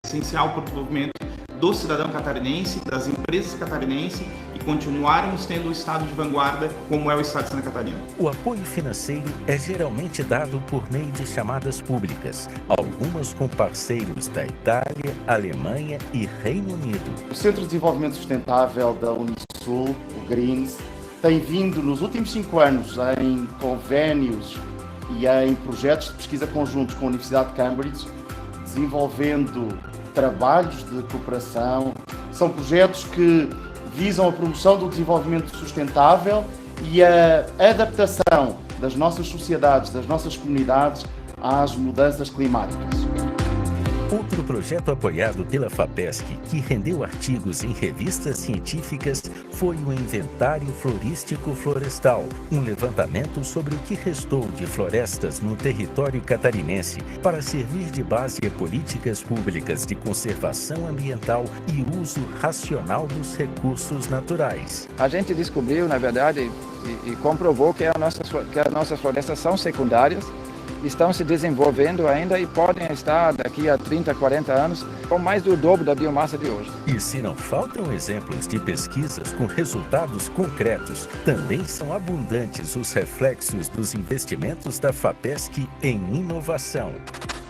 essencial para o desenvolvimento do cidadão catarinense, das empresas catarinenses e continuarmos tendo o estado de vanguarda como é o estado de Santa Catarina. O apoio financeiro é geralmente dado por meio de chamadas públicas, algumas com parceiros da Itália, Alemanha e Reino Unido. O Centro de Desenvolvimento Sustentável da Unisul, o GREENS, tem vindo nos últimos 5 anos em convénios e em projetos de pesquisa conjuntos com a Universidade de Cambridge, desenvolvendo trabalhos de cooperação. São projetos que visam a promoção do desenvolvimento sustentável e a adaptação das nossas sociedades, das nossas comunidades às mudanças climáticas. Outro projeto apoiado pela FAPESC, que rendeu artigos em revistas científicas, foi o Inventário Florístico Florestal, um levantamento sobre o que restou de florestas no território catarinense para servir de base a políticas públicas de conservação ambiental e uso racional dos recursos naturais. A gente descobriu, na verdade, e comprovou que as nossas florestas são secundárias, estão se desenvolvendo ainda e podem estar daqui a 30, 40 anos com mais do dobro da biomassa de hoje. E se não faltam exemplos de pesquisas com resultados concretos, também são abundantes os reflexos dos investimentos da FAPESC em inovação.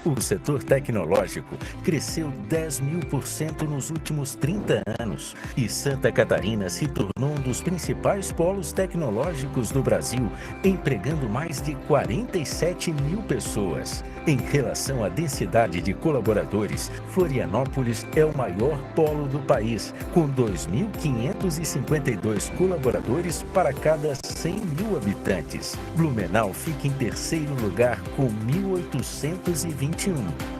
O setor tecnológico cresceu 10.000% nos últimos 30 anos e Santa Catarina se tornou um dos principais polos tecnológicos do Brasil, empregando mais de 47 mil pessoas. Em relação à densidade de colaboradores, Florianópolis é o maior polo do país, com 2.552 colaboradores para cada 100 mil habitantes. Blumenau fica em terceiro lugar com 1.821.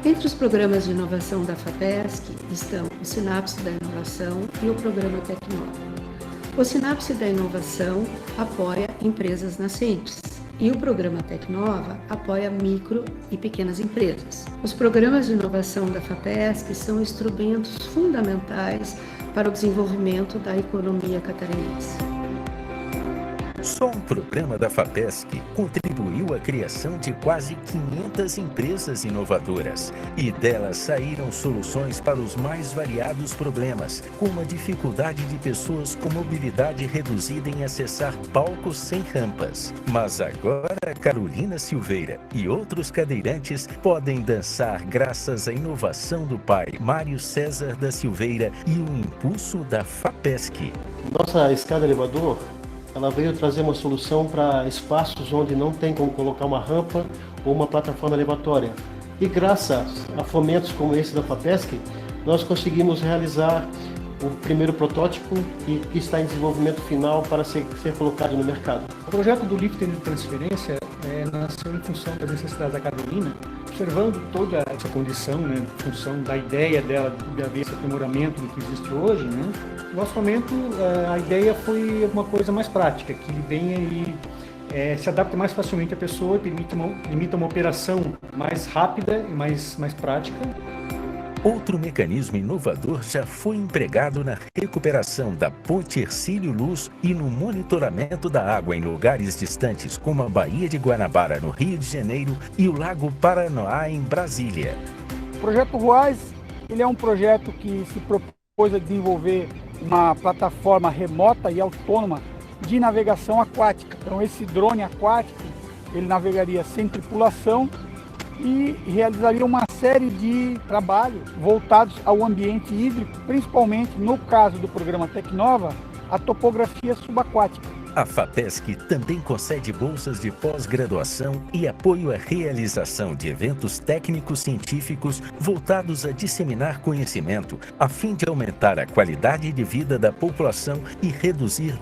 Entre os programas de inovação da FAPESC estão o Sinapse da Inovação e o Programa Tecnova. O Sinapse da Inovação apoia empresas nascentes e o Programa Tecnova apoia micro e pequenas empresas. Os programas de inovação da FAPESC são instrumentos fundamentais para o desenvolvimento da economia catarinense. Só um programa da FAPESC contribuiu à criação de quase 500 empresas inovadoras e delas saíram soluções para os mais variados problemas, como a dificuldade de pessoas com mobilidade reduzida em acessar palcos sem rampas. Mas agora Carolina Silveira e outros cadeirantes podem dançar graças à inovação do pai Mário César da Silveira e o impulso da FAPESC. Nossa escada elevador, ela veio trazer uma solução para espaços onde não tem como colocar uma rampa ou uma plataforma elevatória. E graças a fomentos como esse da FAPESC, nós conseguimos realizar o primeiro protótipo e que está em desenvolvimento final para ser colocado no mercado. O projeto do lifting de transferência nasceu em função das necessidades da Carolina, observando toda essa condição, em função da ideia dela de haver esse aprimoramento do que existe hoje, No nosso momento, a ideia foi uma coisa mais prática, que ele venha e se adapte mais facilmente à pessoa, permita uma operação mais rápida e mais prática. Outro mecanismo inovador já foi empregado na recuperação da Ponte Hercílio Luz e no monitoramento da água em lugares distantes, como a Baía de Guanabara, no Rio de Janeiro, e o Lago Paranoá, em Brasília. O projeto RUAS, ele é um projeto que se propôs a desenvolver uma plataforma remota e autônoma de navegação aquática. Então, esse drone aquático, ele navegaria sem tripulação e realizaria uma série de trabalhos voltados ao ambiente hídrico, principalmente, no caso do programa Tecnova, a topografia subaquática. A FAPESC também concede bolsas de pós-graduação e apoio à realização de eventos técnicos científicos voltados a disseminar conhecimento, a fim de aumentar a qualidade de vida da população e reduzir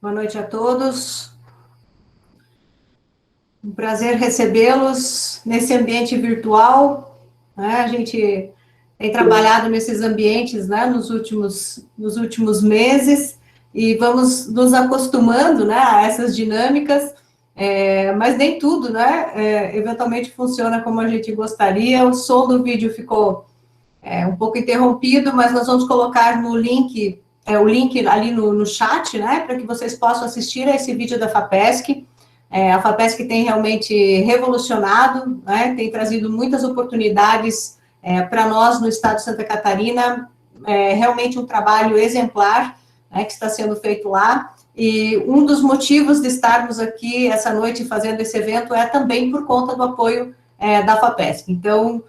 Boa noite a todos. Um prazer recebê-los nesse ambiente virtual, né? A gente tem trabalhado nesses ambientes, né, nos últimos meses, e vamos nos acostumando, né, a essas dinâmicas, mas nem tudo, né, eventualmente funciona como a gente gostaria. O som do vídeo ficou um pouco interrompido, mas nós vamos colocar no link, o link ali no chat, né, para que vocês possam assistir a esse vídeo da FAPESC. A FAPESC tem realmente revolucionado, né, tem trazido muitas oportunidades para nós no estado de Santa Catarina, realmente um trabalho exemplar, né, que está sendo feito lá, e um dos motivos de estarmos aqui essa noite fazendo esse evento é também por conta do apoio da FAPESC. Então,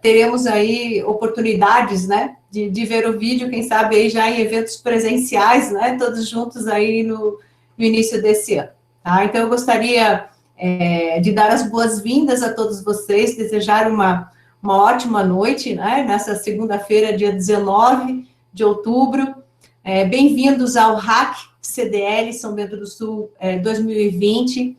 teremos aí oportunidades, né, de ver o vídeo, quem sabe aí já em eventos presenciais, né, todos juntos aí no início desse ano. Tá? Então, eu gostaria de dar as boas-vindas a todos vocês, desejar uma ótima noite, né, nessa segunda-feira, dia 19 de outubro. Bem-vindos ao HAC CDL São Bento do Sul 2020,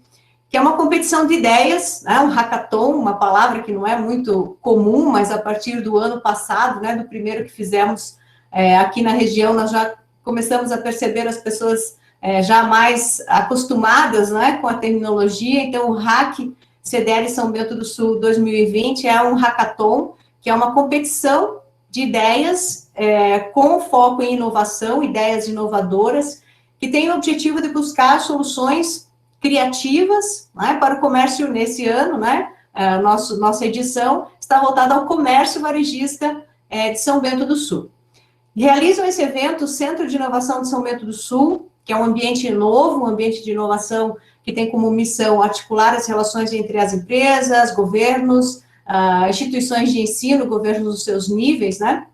que é uma competição de ideias, né, um hackathon, uma palavra que não é muito comum, mas a partir do ano passado, né, do primeiro que fizemos aqui na região, nós já começamos a perceber as pessoas já mais acostumadas, né, com a terminologia. Então, o HAC CDL São Bento do Sul 2020 é um hackathon, que é uma competição de ideias com foco em inovação, ideias inovadoras, que tem o objetivo de buscar soluções criativas, né, para o comércio nesse ano, né. Nossa edição está voltada ao comércio varejista de São Bento do Sul. Realizam esse evento o Centro de Inovação de São Bento do Sul, que é um ambiente novo, um ambiente de inovação que tem como missão articular as relações entre as empresas, governos, instituições de ensino, governos nos seus níveis, né?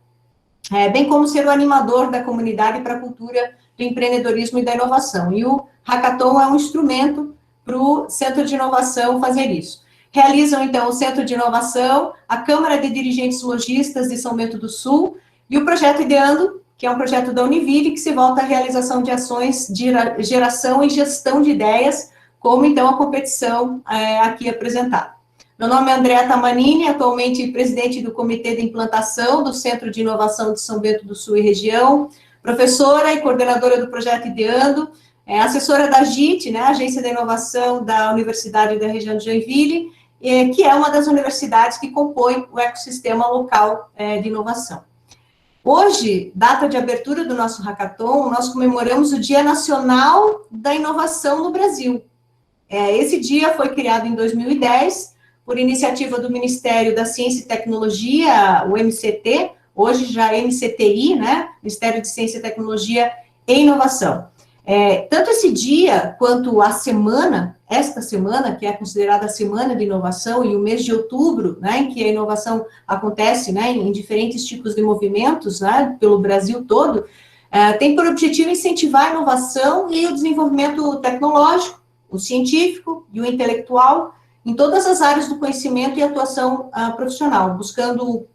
Bem como ser o animador da comunidade para a cultura do empreendedorismo e da inovação. E o Hackathon é um instrumento para o Centro de Inovação fazer isso. Realizam, então, o Centro de Inovação, a Câmara de Dirigentes Lojistas de São Bento do Sul e o Projeto Ideando, que é um projeto da Univille, que se volta à realização de ações de geração e gestão de ideias, como, então, a competição aqui apresentada. Meu nome é Andréa Tamanini, atualmente presidente do Comitê de Implantação do Centro de Inovação de São Bento do Sul e Região, professora e coordenadora do Projeto Ideando, assessora da AGIT, né, Agência de Inovação da Universidade da Região de Joinville, que é uma das universidades que compõe o ecossistema local de inovação. Hoje, data de abertura do nosso hackathon, nós comemoramos o Dia Nacional da Inovação no Brasil. Esse dia foi criado em 2010, por iniciativa do Ministério da Ciência e Tecnologia, o MCT, hoje já MCTI, né, Ministério de Ciência e Tecnologia e Inovação. Tanto esse dia, quanto a semana, esta semana, que é considerada a Semana de Inovação, e o mês de outubro, né, em que a inovação acontece, né, em diferentes tipos de movimentos, né, pelo Brasil todo, tem por objetivo incentivar a inovação e o desenvolvimento tecnológico, o científico e o intelectual, em todas as áreas do conhecimento e atuação profissional, buscando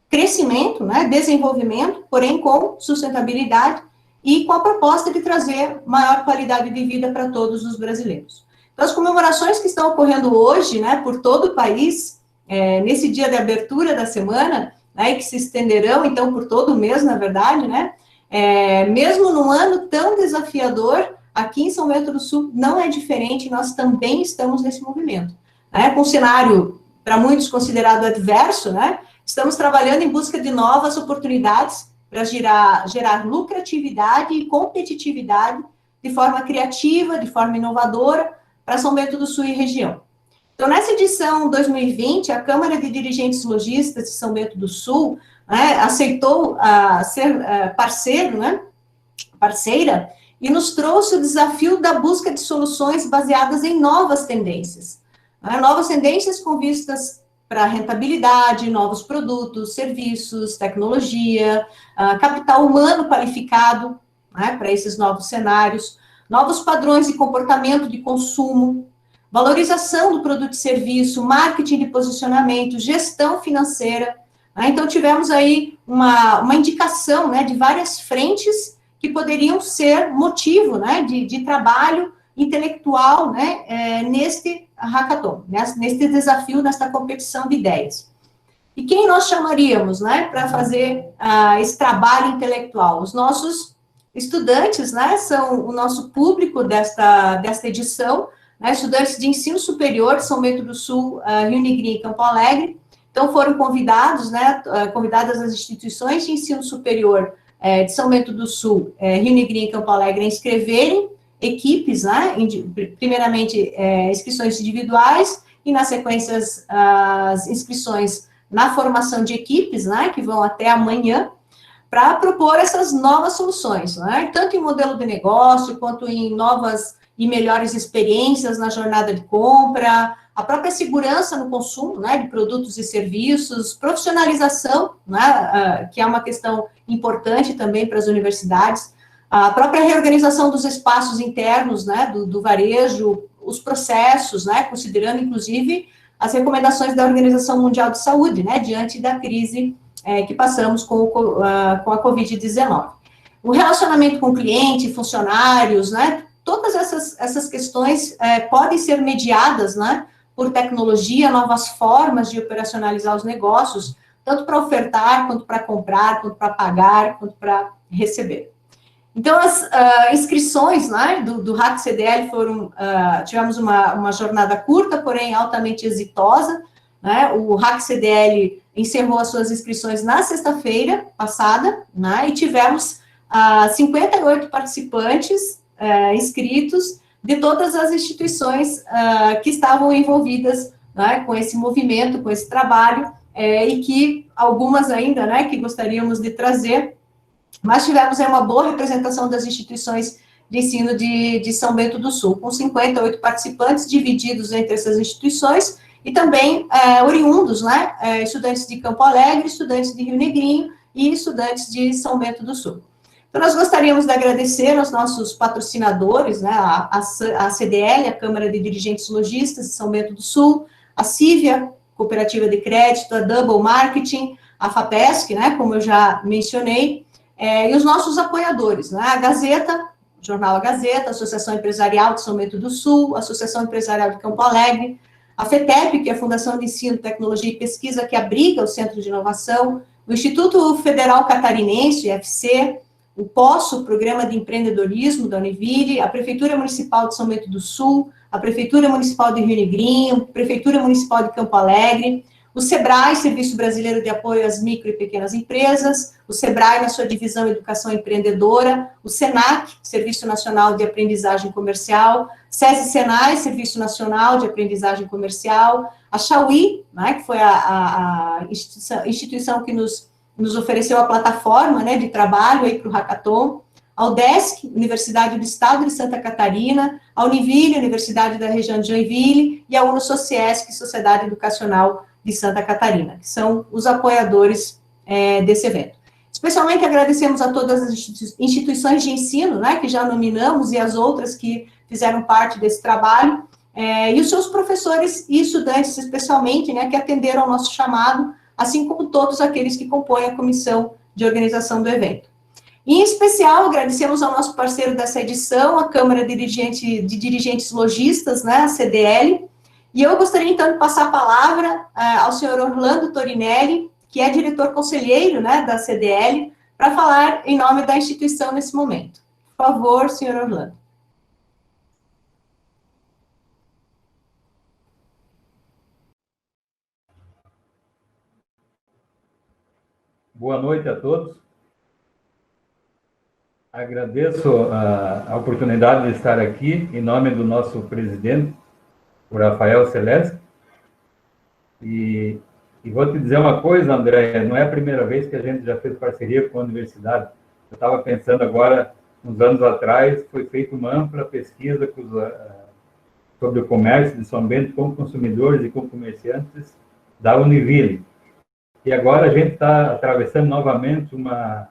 crescimento, né, desenvolvimento, porém com sustentabilidade e com a proposta de trazer maior qualidade de vida para todos os brasileiros. Então, as comemorações que estão ocorrendo hoje, né, por todo o país, nesse dia de abertura da semana, né, e que se estenderão, então, por todo o mês, na verdade, né, mesmo num ano tão desafiador, aqui em São Bento do Sul não é diferente, nós também estamos nesse movimento. Né, com um cenário, para muitos, considerado adverso, né, estamos trabalhando em busca de novas oportunidades para gerar lucratividade e competitividade de forma criativa, de forma inovadora, para São Bento do Sul e região. Então, nessa edição 2020, a Câmara de Dirigentes Lojistas de São Bento do Sul, né, aceitou ser parceiro, né, parceira, e nos trouxe o desafio da busca de soluções baseadas em novas tendências. Novas tendências com vistas para rentabilidade, novos produtos, serviços, tecnologia, capital humano qualificado, né, para esses novos cenários, novos padrões de comportamento de consumo, valorização do produto e serviço, marketing de posicionamento, gestão financeira. Então, tivemos aí uma indicação, né, de várias frentes que poderiam ser motivo, né, de trabalho intelectual, né, neste hackathon, neste desafio, nesta competição de ideias. E quem nós chamaríamos, né, para fazer esse trabalho intelectual? Os nossos estudantes, né, são o nosso público desta edição, né, estudantes de ensino superior de São Bento do Sul, Rio Negrinho e Campo Alegre. Então, foram convidados, né, convidadas as instituições de ensino superior de São Bento do Sul, Rio Negrinho e Campo Alegre, a inscreverem equipes, né, primeiramente inscrições individuais, e na sequência as inscrições na formação de equipes, né, que vão até amanhã, para propor essas novas soluções, né, tanto em modelo de negócio, quanto em novas e melhores experiências na jornada de compra, a própria segurança no consumo, né, de produtos e serviços, profissionalização, né, que é uma questão importante também para as universidades, a própria reorganização dos espaços internos, né, do varejo, os processos, né, considerando, inclusive, as recomendações da Organização Mundial de Saúde, né, diante da crise que passamos com a Covid-19. O relacionamento com o cliente, funcionários, né, todas essas questões podem ser mediadas, né, por tecnologia, novas formas de operacionalizar os negócios, tanto para ofertar, quanto para comprar, quanto para pagar, quanto para receber. Então, as inscrições, né, do Hack CDL foram, tivemos uma jornada curta, porém altamente exitosa, né, o Hack CDL encerrou as suas inscrições na sexta-feira passada, né, e tivemos 58 participantes inscritos de todas as instituições que estavam envolvidas, né, com esse movimento, com esse trabalho, e que algumas ainda, né, que gostaríamos de trazer, mas tivemos uma boa representação das instituições de ensino de São Bento do Sul, com 58 participantes divididos entre essas instituições, e também oriundos, né, estudantes de Campo Alegre, estudantes de Rio Negrinho e estudantes de São Bento do Sul. Então, nós gostaríamos de agradecer aos nossos patrocinadores, né, a CDL, a Câmara de Dirigentes Lojistas de São Bento do Sul, a Cívia, Cooperativa de Crédito, a Double Marketing, a FAPESC, né, como eu já mencionei, e os nossos apoiadores, né, a Gazeta, o jornal A Gazeta, a Associação Empresarial de São Bento do Sul, a Associação Empresarial de Campo Alegre, a FETEP, que é a Fundação de Ensino, Tecnologia e Pesquisa, que abriga o Centro de Inovação, o Instituto Federal Catarinense, IFC, o POSSO, Programa de Empreendedorismo da Univille, a Prefeitura Municipal de São Bento do Sul, a Prefeitura Municipal de Rio Negrinho, a Prefeitura Municipal de Campo Alegre, o SEBRAE, Serviço Brasileiro de Apoio às Micro e Pequenas Empresas, o SEBRAE na sua divisão Educação Empreendedora, o SENAC, Serviço Nacional de Aprendizagem Comercial, SESI-SENAI, Serviço Nacional de Aprendizagem Comercial, a Chauí, né, que foi a instituição que nos ofereceu a plataforma, né, de trabalho aí para o Hackathon, a UDESC, Universidade do Estado de Santa Catarina, a Univille, Universidade da Região de Joinville, e a UNO-Sociesc, Sociedade Educacional de Santa Catarina, que são os apoiadores desse evento. Especialmente agradecemos a todas as instituições de ensino, né, que já nominamos, e as outras que fizeram parte desse trabalho, e os seus professores e estudantes, especialmente, né, que atenderam ao nosso chamado, assim como todos aqueles que compõem a comissão de organização do evento. Em especial, agradecemos ao nosso parceiro dessa edição, a Câmara de Dirigentes Lojistas, né, a CDL, e eu gostaria, então, de passar a palavra ao senhor Orlando Torinelli, que é diretor conselheiro, né, da CDL, para falar em nome da instituição nesse momento. Por favor, senhor Orlando. Boa noite a todos. Agradeço a oportunidade de estar aqui em nome do nosso presidente, o Rafael Celeste. E vou te dizer uma coisa, André, não é a primeira vez que a gente já fez parceria com a universidade. Eu estava pensando agora, uns anos atrás, foi feita uma ampla pesquisa sobre o comércio de São Bento com consumidores e com comerciantes da Univille. E agora a gente está atravessando novamente uma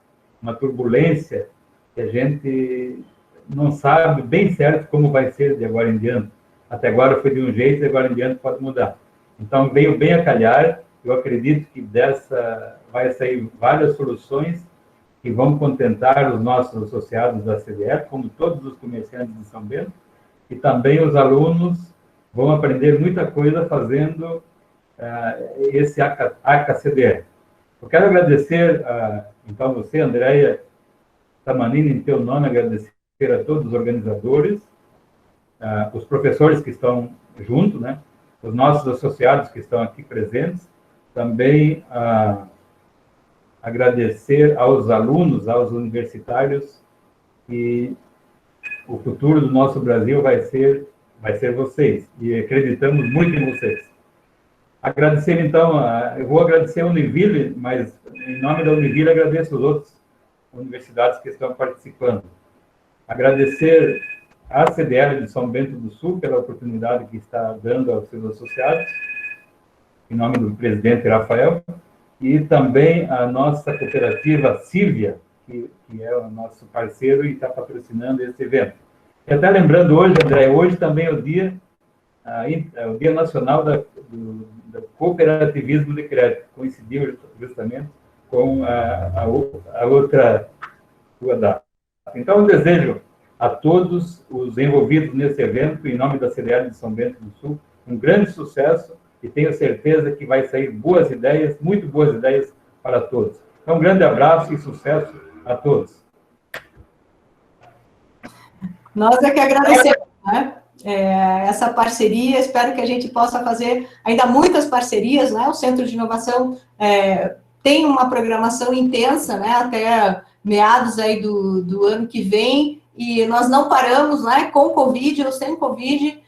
turbulência que a gente não sabe bem certo como vai ser de agora em diante. Até agora foi de um jeito, de agora em diante pode mudar. Então, veio bem a calhar. Eu acredito que dessa vai sair várias soluções que vão contentar os nossos associados da CDF, como todos os comerciantes de São Bento, e também os alunos vão aprender muita coisa fazendo esse ACA-CDF. Eu quero agradecer, então, você, Andréia Tamanini, em teu nome, agradecer a todos os organizadores, os professores que estão junto, né? Os nossos associados que estão aqui presentes, também agradecer aos alunos, aos universitários, e o futuro do nosso Brasil vai ser vocês, e acreditamos muito em vocês. Agradecer, então, eu vou agradecer a Univille, mas em nome da Univille agradeço as outras universidades que estão participando. Agradecer à CDL de São Bento do Sul pela oportunidade que está dando aos seus associados, em nome do presidente Rafael, e também a nossa cooperativa Silvia, que é o nosso parceiro e está patrocinando esse evento. E até lembrando hoje, André, hoje também é o Dia Nacional do Cooperativismo de Crédito, coincidiu justamente com a outra data. Então, eu desejo a todos os envolvidos nesse evento, em nome da CDL de São Bento do Sul, um grande sucesso, e tenho certeza que vai sair boas ideias, muito boas ideias para todos. Então, um grande abraço e sucesso a todos. Nós é que agradecemos, né? Essa parceria, espero que a gente possa fazer ainda muitas parcerias, né? O Centro de Inovação tem uma programação intensa, né? Até meados aí do ano que vem, e nós não paramos, né? Com Covid ou sem Covid,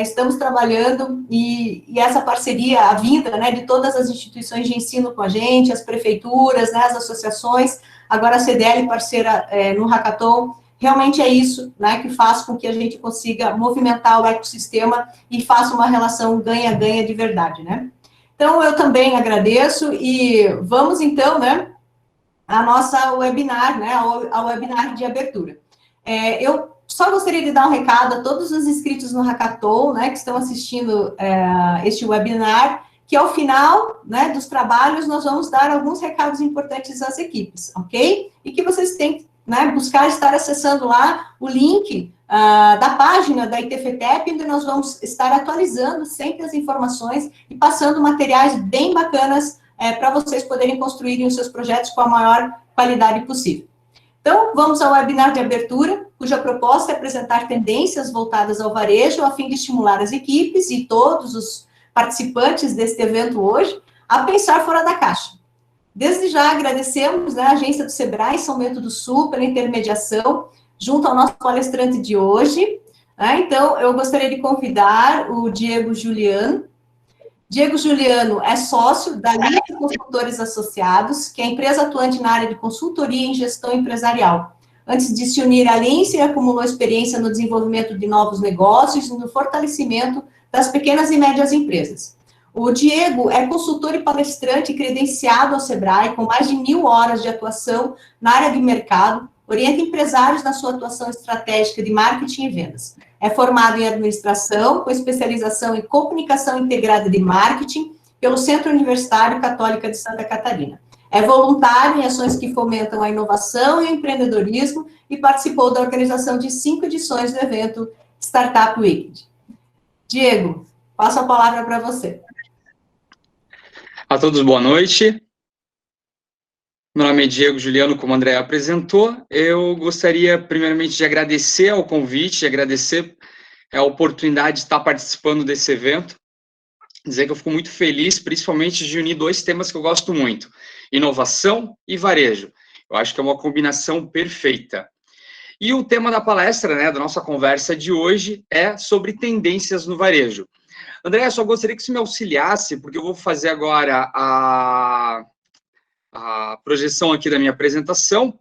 estamos trabalhando, e essa parceria, a vinda, né, de todas as instituições de ensino com a gente, as prefeituras, né, as associações, agora a CDL parceira no Hackathon, realmente é isso, né, que faz com que a gente consiga movimentar o ecossistema e faça uma relação ganha-ganha de verdade, né. Então, eu também agradeço, e vamos, então, né, a nossa webinar, né, ao webinar de abertura. Eu só gostaria de dar um recado a todos os inscritos no Hackathon, né, que estão assistindo este webinar, que ao final, né, dos trabalhos nós vamos dar alguns recados importantes às equipes, ok? E que vocês têm que, né, buscar estar acessando lá o link da página da ITFTEP, onde nós vamos estar atualizando sempre as informações e passando materiais bem bacanas para vocês poderem construírem os seus projetos com a maior qualidade possível. Então, vamos ao webinar de abertura, cuja proposta é apresentar tendências voltadas ao varejo, a fim de estimular as equipes e todos os participantes deste evento hoje a pensar fora da caixa. Desde já agradecemos, né, a agência do Sebrae São Bento do Sul pela intermediação, junto ao nosso palestrante de hoje. Então, eu gostaria de convidar o Diego Juliano. Diego Juliano é sócio da Linha de Consultores Associados, que é a empresa atuante na área de consultoria em gestão empresarial. Antes de se unir à Lince, acumulou experiência no desenvolvimento de novos negócios e no fortalecimento das pequenas e médias empresas. O Diego é consultor e palestrante credenciado ao Sebrae, com mais de 1.000 horas de atuação na área de mercado, orienta empresários na sua atuação estratégica de marketing e vendas. É formado em administração, com especialização em comunicação integrada de marketing, pelo Centro Universitário Católica de Santa Catarina. É voluntário em ações que fomentam a inovação e o empreendedorismo e participou da organização de 5 edições do evento Startup Weekend. Diego, passo a palavra para você. A todos, boa noite. Meu nome é Diego Juliano, como o André apresentou. Eu gostaria, primeiramente, de agradecer ao convite, de agradecer a oportunidade de estar participando desse evento. Dizer que eu fico muito feliz, principalmente, de unir 2 temas que eu gosto muito: inovação e varejo. Eu acho que é uma combinação perfeita. E o tema da palestra, né, da nossa conversa de hoje, é sobre tendências no varejo. André, eu só gostaria que você me auxiliasse, porque eu vou fazer agora a projeção aqui da minha apresentação,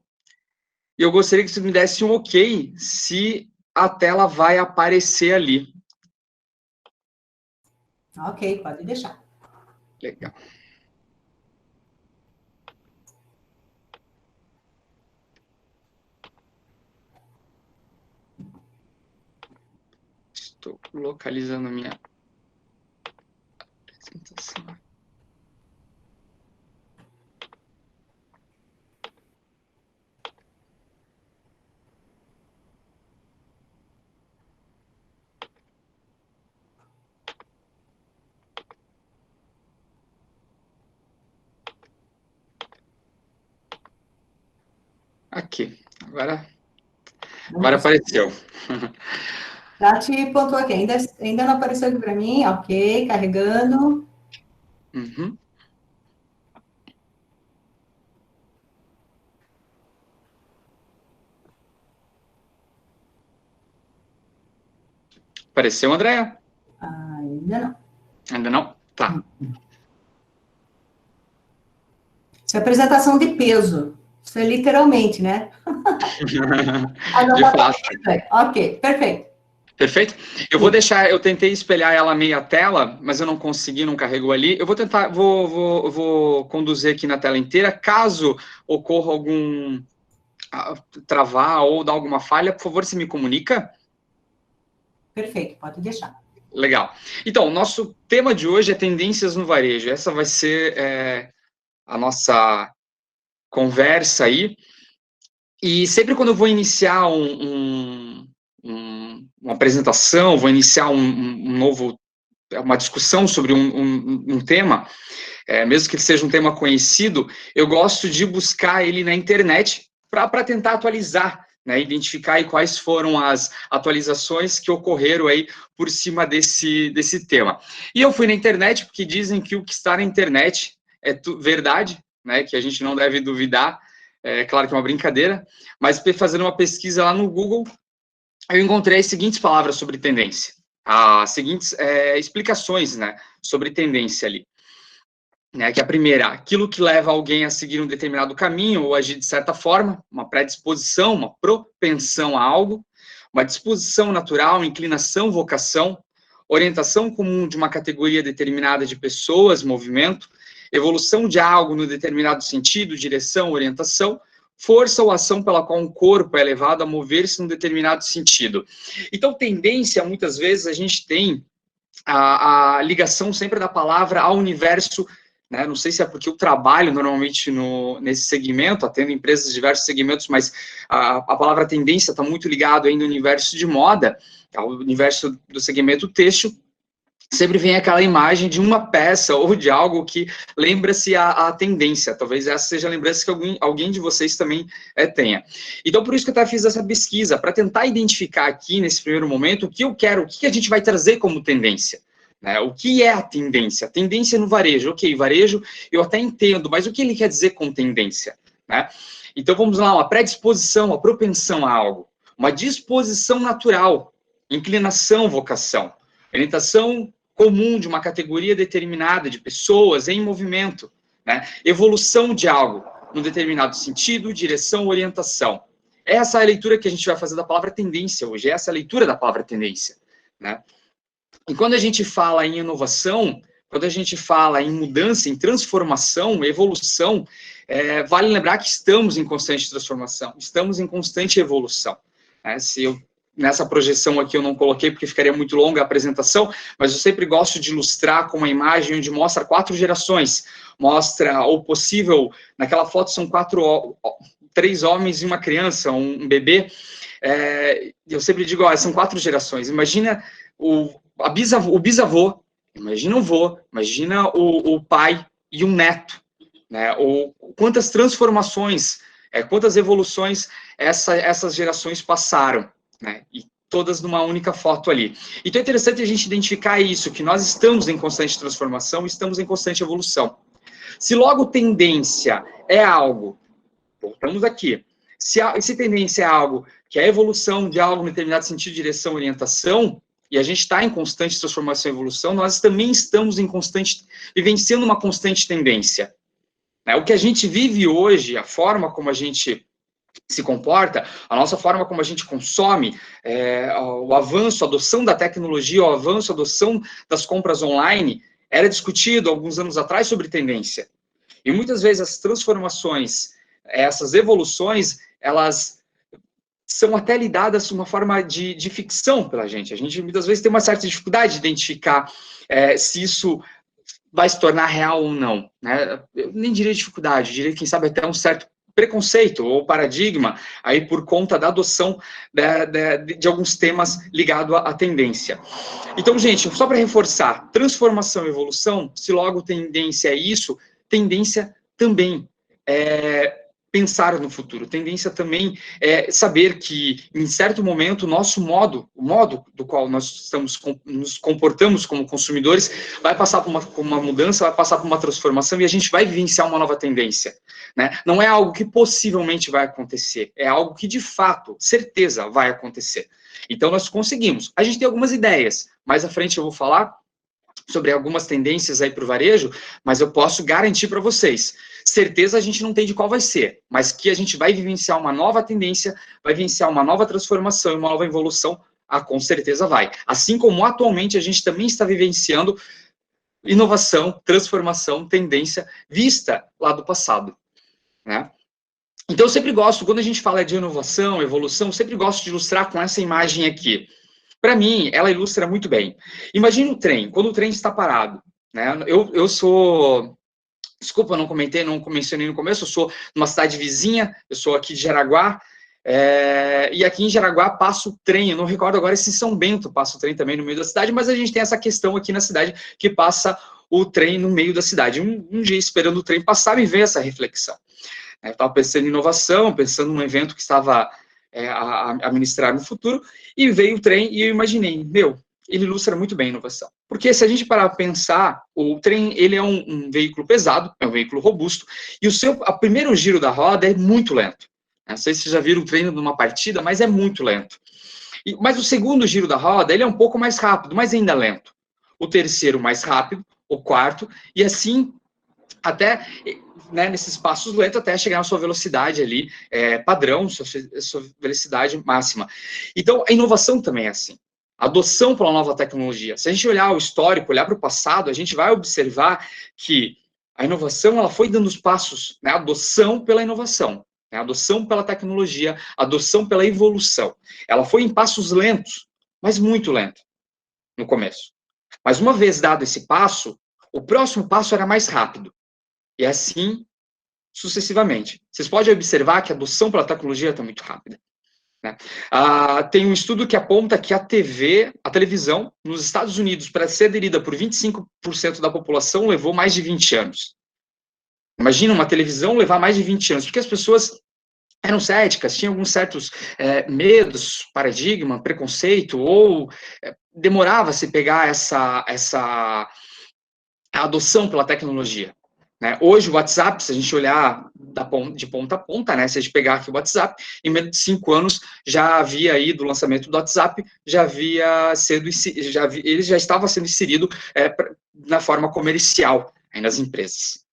e eu gostaria que você me desse um ok se a tela vai aparecer ali. Ok, pode deixar. Legal. Estou localizando a minha apresentação. Aqui, agora apareceu. Já te pontuou aqui, ainda não apareceu aqui para mim, ok, carregando. Uhum. Apareceu, Andréa? Ainda não. Ainda não? Tá. Isso é apresentação de peso. Isso é literalmente, né? De fato. Ok, perfeito. Perfeito? Eu vou deixar, eu tentei espelhar ela meia tela, mas eu não consegui, não carregou ali. Eu vou tentar, vou conduzir aqui na tela inteira. Caso ocorra algum travar ou dar alguma falha, por favor, você me comunica? Perfeito, pode deixar. Legal. Então, o nosso tema de hoje é tendências no varejo. Essa vai ser a nossa conversa aí. E sempre quando eu vou iniciar uma apresentação, vou iniciar uma discussão sobre um tema, mesmo que ele seja um tema conhecido, eu gosto de buscar ele na internet para tentar atualizar, né, identificar aí quais foram as atualizações que ocorreram aí por cima desse tema. E eu fui na internet porque dizem que o que está na internet é verdade, né, que a gente não deve duvidar. É claro que é uma brincadeira, mas fazendo uma pesquisa lá no Google, eu encontrei as seguintes palavras sobre tendência, as seguintes explicações, né, sobre tendência ali. Né, que a primeira, aquilo que leva alguém a seguir um determinado caminho ou agir de certa forma, uma predisposição, uma propensão a algo, uma disposição natural, inclinação, vocação, orientação comum de uma categoria determinada de pessoas, movimento, evolução de algo no determinado sentido, direção, orientação, força ou ação pela qual um corpo é levado a mover-se num determinado sentido. Então, tendência, muitas vezes, a gente tem a ligação sempre da palavra ao universo, né? Não sei se é porque eu trabalho normalmente nesse segmento, atendo empresas de diversos segmentos, mas a palavra tendência está muito ligado ainda ao universo de moda, ao universo do segmento têxtil. Sempre vem aquela imagem de uma peça ou de algo que lembra-se a tendência. Talvez essa seja a lembrança que alguém de vocês também tenha. Então, por isso que eu até fiz essa pesquisa, para tentar identificar aqui, nesse primeiro momento, o que eu quero, o que a gente vai trazer como tendência. Né? O que é a tendência? A tendência no varejo. Ok, varejo eu até entendo, mas o que ele quer dizer com tendência? Né? Então, vamos lá, uma predisposição, uma propensão a algo. Uma disposição natural, inclinação, vocação. Orientação comum de uma categoria determinada de pessoas em movimento, né? Evolução de algo num determinado sentido, direção, orientação. Essa é a leitura que a gente vai fazer da palavra tendência hoje, essa é a leitura da palavra tendência, né? E quando a gente fala em inovação, quando a gente fala em mudança, em transformação, evolução, vale lembrar que estamos em constante transformação, estamos em constante evolução, né? Nessa projeção aqui eu não coloquei porque ficaria muito longa a apresentação, mas eu sempre gosto de ilustrar com uma imagem onde mostra 4 gerações. Mostra o possível, naquela foto são 3 homens e uma criança, um bebê. Eu sempre digo, são 4 gerações. Imagina o bisavô, imagina o vô, imagina o pai e um neto. Né? Quantas transformações, quantas evoluções essas gerações passaram. Né, e todas numa única foto ali. Então é interessante a gente identificar isso, que nós estamos em constante transformação, estamos em constante evolução. Se logo tendência é algo, voltamos aqui, se tendência é algo que é a evolução de algo em determinado sentido, direção, orientação, e a gente está em constante transformação e evolução, nós também estamos vivenciando uma constante tendência. Né, o que a gente vive hoje, a forma como a gente se comporta, a nossa forma como a gente consome, o avanço, a adoção da tecnologia, o avanço, a adoção das compras online, era discutido alguns anos atrás sobre tendência. E muitas vezes as transformações, essas evoluções, elas são até lidadas de uma forma de ficção pela gente. A gente muitas vezes tem uma certa dificuldade de identificar se isso vai se tornar real ou não. Né? Eu nem diria dificuldade, diria, quem sabe, até um certo preconceito ou paradigma aí por conta da adoção de alguns temas ligados à tendência. Então, gente, só para reforçar, transformação e evolução, se logo tendência é isso, tendência também pensar no futuro. Tendência também é saber que, em certo momento, o modo do qual nós nos comportamos como consumidores, vai passar por uma mudança, vai passar por uma transformação, e a gente vai vivenciar uma nova tendência, né? Não é algo que possivelmente vai acontecer, é algo que, de fato, certeza vai acontecer. Então, nós conseguimos. A gente tem algumas ideias. Mais à frente eu vou falar sobre algumas tendências aí para o varejo, mas eu posso garantir para vocês, certeza a gente não tem de qual vai ser, mas que a gente vai vivenciar uma nova tendência, vai vivenciar uma nova transformação e uma nova evolução, com certeza vai. Assim como atualmente a gente também está vivenciando inovação, transformação, tendência vista lá do passado, né? Então eu sempre gosto, quando a gente fala de inovação, evolução, eu sempre gosto de ilustrar com essa imagem aqui. Para mim, ela ilustra muito bem. Imagine o trem, quando o trem está parado, né? Eu sou... Desculpa, não mencionei no começo, eu sou numa cidade vizinha, eu sou aqui de Jaraguá, e aqui em Jaraguá passa o trem, eu não recordo agora se em São Bento passa o trem também no meio da cidade, mas a gente tem essa questão aqui na cidade que passa o trem no meio da cidade. Um dia esperando o trem passar, me veio essa reflexão. Eu estava pensando em inovação, pensando num evento que estava a ministrar no futuro, e veio o trem e eu imaginei, ele ilustra muito bem a inovação. Porque se a gente parar para pensar, o trem, ele é um veículo pesado, é um veículo robusto, e o primeiro giro da roda é muito lento. Não sei se vocês já viram o trem numa partida, mas é muito lento. Mas o segundo giro da roda, ele é um pouco mais rápido, mas ainda lento. O terceiro mais rápido, o quarto, e assim, até... né, nesses passos lentos até chegar na sua velocidade ali, padrão, sua velocidade máxima. Então, a inovação também é assim. A adoção pela nova tecnologia. Se a gente olhar o histórico, olhar para o passado, a gente vai observar que a inovação ela foi dando os passos, né, a adoção pela inovação, né, a adoção pela tecnologia, a adoção pela evolução. Ela foi em passos lentos, mas muito lento no começo. Mas uma vez dado esse passo, o próximo passo era mais rápido. E assim, sucessivamente. Vocês podem observar que a adoção pela tecnologia está muito rápida, né? Tem um estudo que aponta que a televisão, nos Estados Unidos, para ser aderida por 25% da população, levou mais de 20 anos. Imagina uma televisão levar mais de 20 anos, porque as pessoas eram céticas, tinham alguns certos medos, paradigma, preconceito, ou demorava se pegar essa adoção pela tecnologia. Né? Hoje o WhatsApp, se a gente olhar de ponta a ponta, né, se a gente pegar aqui o WhatsApp, em menos de 5 anos já havia aí, do lançamento do WhatsApp, ele já estava sendo inserido na forma comercial aí nas empresas.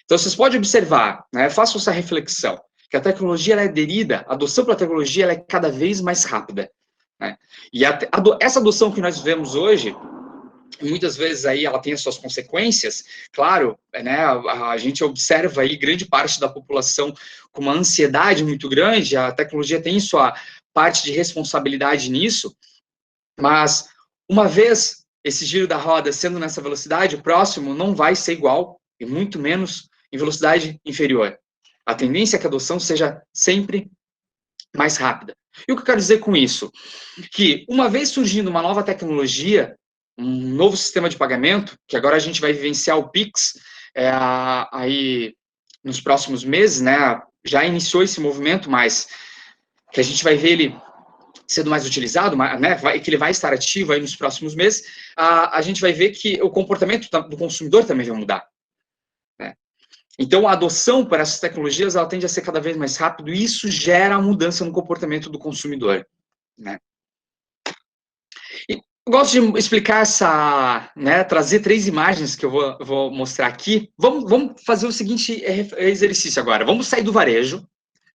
Então vocês podem observar, né, façam essa reflexão, que a tecnologia ela é aderida, a adoção pela tecnologia ela é cada vez mais rápida. Né? E essa adoção que nós vemos hoje, muitas vezes aí ela tem as suas consequências, claro, né, a gente observa aí grande parte da população com uma ansiedade muito grande, a tecnologia tem sua parte de responsabilidade nisso, mas uma vez esse giro da roda sendo nessa velocidade, o próximo não vai ser igual, e muito menos em velocidade inferior. A tendência é que a adoção seja sempre mais rápida. E o que eu quero dizer com isso? Que uma vez surgindo uma nova tecnologia, um novo sistema de pagamento, que agora a gente vai vivenciar o Pix aí nos próximos meses, né? Já iniciou esse movimento, mas que a gente vai ver ele sendo mais utilizado, né? Que ele vai estar ativo aí nos próximos meses, a gente vai ver que o comportamento do consumidor também vai mudar. Né? Então, a adoção para essas tecnologias, ela tende a ser cada vez mais rápido, e isso gera mudança no comportamento do consumidor. Né? Eu gosto de explicar né, trazer 3 imagens que eu vou mostrar aqui. Vamos fazer o seguinte exercício agora. Vamos sair do varejo,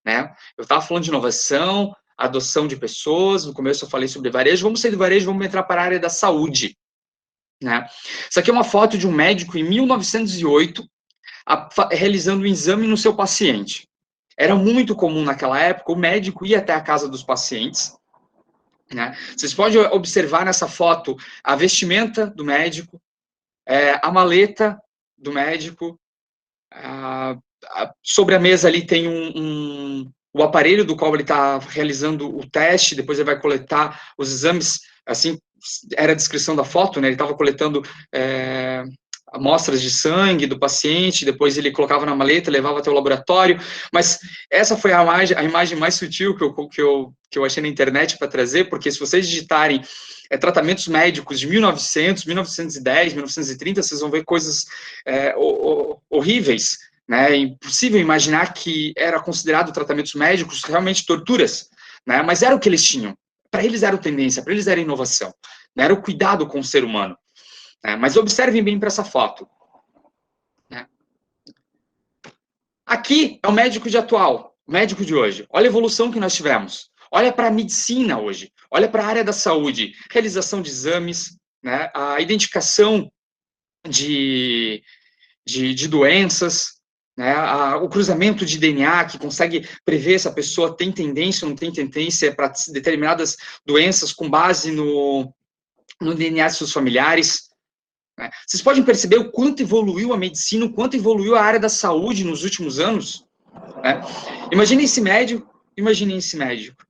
né? Eu estava falando de inovação, adoção de pessoas, no começo eu falei sobre varejo. Vamos sair do varejo, vamos entrar para a área da saúde, né? Isso aqui é uma foto de um médico em 1908, realizando um exame no seu paciente. Era muito comum naquela época, o médico ia até a casa dos pacientes, né? Vocês podem observar nessa foto a vestimenta do médico, a maleta do médico, sobre a mesa ali tem o aparelho do qual ele está realizando o teste, depois ele vai coletar os exames, assim, era a descrição da foto, né? Ele estava coletando amostras de sangue do paciente, depois ele colocava na maleta, levava até o laboratório, mas essa foi a imagem mais sutil que eu achei na internet para trazer, porque se vocês digitarem tratamentos médicos de 1900, 1910, 1930, vocês vão ver coisas horríveis, né? É impossível imaginar que era considerado tratamentos médicos realmente torturas, né? Mas era o que eles tinham. Para eles era tendência, para eles era inovação, né? Era o cuidado com o ser humano. Mas observem bem para essa foto. Aqui é o médico de atual, o médico de hoje. Olha a evolução que nós tivemos. Olha para a medicina hoje. Olha para a área da saúde. Realização de exames, né? A identificação de doenças, né? O cruzamento de DNA, que consegue prever se a pessoa tem tendência ou não tem tendência para determinadas doenças com base no DNA de seus familiares. Vocês podem perceber o quanto evoluiu a medicina, o quanto evoluiu a área da saúde nos últimos anos. Né? Imaginem esse médico.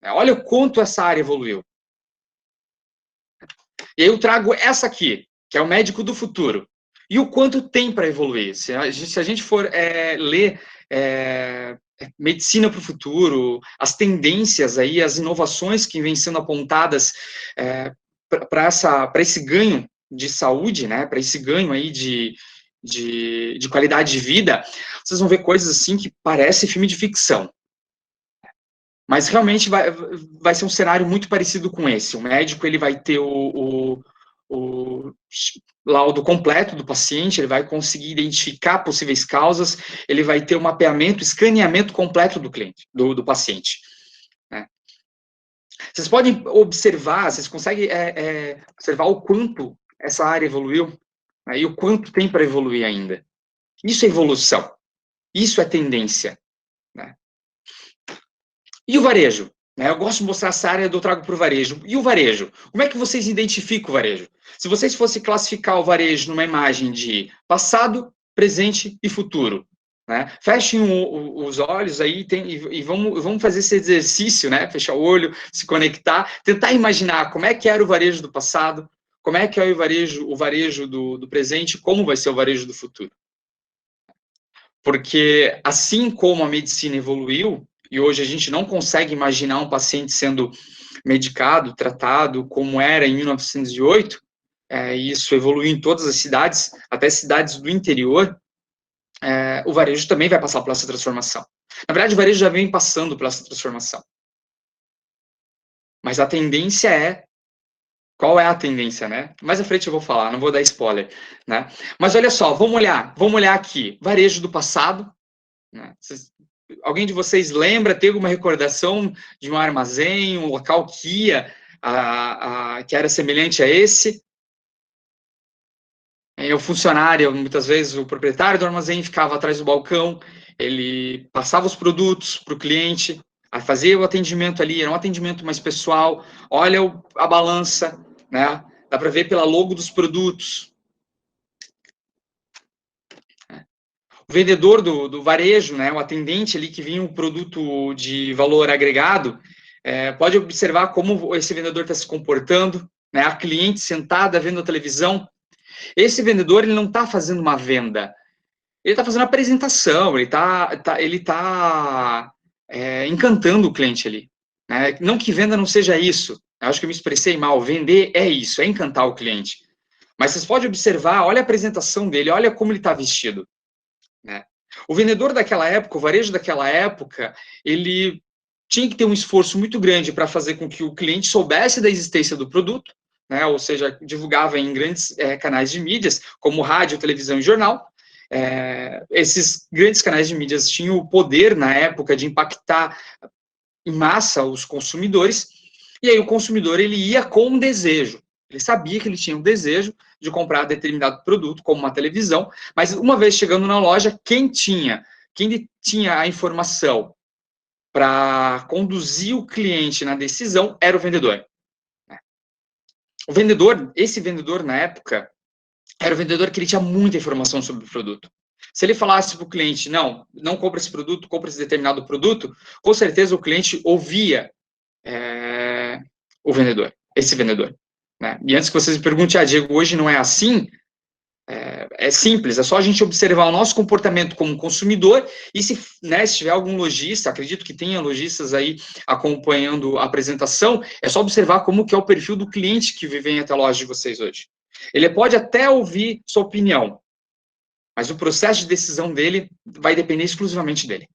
Olha o quanto essa área evoluiu. E aí eu trago essa aqui, que é o médico do futuro. E o quanto tem para evoluir. Se a gente for ler medicina para o futuro, as tendências aí, as inovações que vêm sendo apontadas para esse ganho de saúde, né, para esse ganho aí de qualidade de vida, vocês vão ver coisas assim que parece filme de ficção. Mas realmente vai ser um cenário muito parecido com esse. O médico ele vai ter o laudo completo do paciente, ele vai conseguir identificar possíveis causas, ele vai ter o mapeamento, escaneamento completo do cliente, do paciente. Né? Vocês podem observar, vocês conseguem observar o quanto essa área evoluiu, né, e o quanto tem para evoluir ainda. Isso é evolução. Isso é tendência. Né? E o varejo? Né, eu gosto de mostrar essa área, eu trago para o varejo. E o varejo? Como é que vocês identificam o varejo? Se vocês fossem classificar o varejo numa imagem de passado, presente e futuro, né? Fechem os olhos aí e vamos fazer esse exercício, né? Fechar o olho, se conectar, tentar imaginar como é que era o varejo do passado, como é que é o varejo do presente, como vai ser o varejo do futuro. Porque assim como a medicina evoluiu, e hoje a gente não consegue imaginar um paciente sendo medicado, tratado, como era em 1908, isso evoluiu em todas as cidades, até cidades do interior, o varejo também vai passar por essa transformação. Na verdade, o varejo já vem passando por essa transformação. Mas a tendência qual é a tendência, né? Mais à frente eu vou falar, não vou dar spoiler, né? Mas olha só, vamos olhar aqui, varejo do passado, né? Alguém de vocês lembra, tem alguma recordação de um armazém, um local que era semelhante a esse? O funcionário, muitas vezes o proprietário do armazém ficava atrás do balcão, ele passava os produtos para o cliente, fazia o atendimento ali, era um atendimento mais pessoal, olha a balança, né? Dá para ver pela logo dos produtos. O vendedor do varejo, né? O atendente ali que vinha um produto de valor agregado, pode observar como esse vendedor está se comportando, né? A cliente sentada vendo a televisão. Esse vendedor ele não está fazendo uma venda, ele está fazendo uma apresentação, ele está encantando o cliente ali. Né? Não que venda não seja isso. Eu acho que eu me expressei mal. Vender é isso, é encantar o cliente. Mas vocês podem observar, olha a apresentação dele, olha como ele está vestido. Né? O vendedor daquela época, o varejo daquela época, ele tinha que ter um esforço muito grande para fazer com que o cliente soubesse da existência do produto, né? Ou seja, divulgava em grandes canais de mídias, como rádio, televisão e jornal. Esses grandes canais de mídias tinham o poder, na época, de impactar em massa os consumidores, e aí o consumidor ele ia com um desejo. Ele sabia que ele tinha um desejo de comprar determinado produto, como uma televisão, mas uma vez chegando na loja, quem tinha a informação para conduzir o cliente na decisão era o vendedor. Esse vendedor na época, era o vendedor que ele tinha muita informação sobre o produto. Se ele falasse para o cliente, não compra esse produto, compra esse determinado produto, com certeza o cliente ouvia esse vendedor. Né? E antes que vocês me perguntem, Diego, hoje não é assim? É simples, é só a gente observar o nosso comportamento como consumidor e se tiver algum lojista, acredito que tenha lojistas aí acompanhando a apresentação, é só observar como que é o perfil do cliente que vem até a loja de vocês hoje. Ele pode até ouvir sua opinião, mas o processo de decisão dele vai depender exclusivamente dele.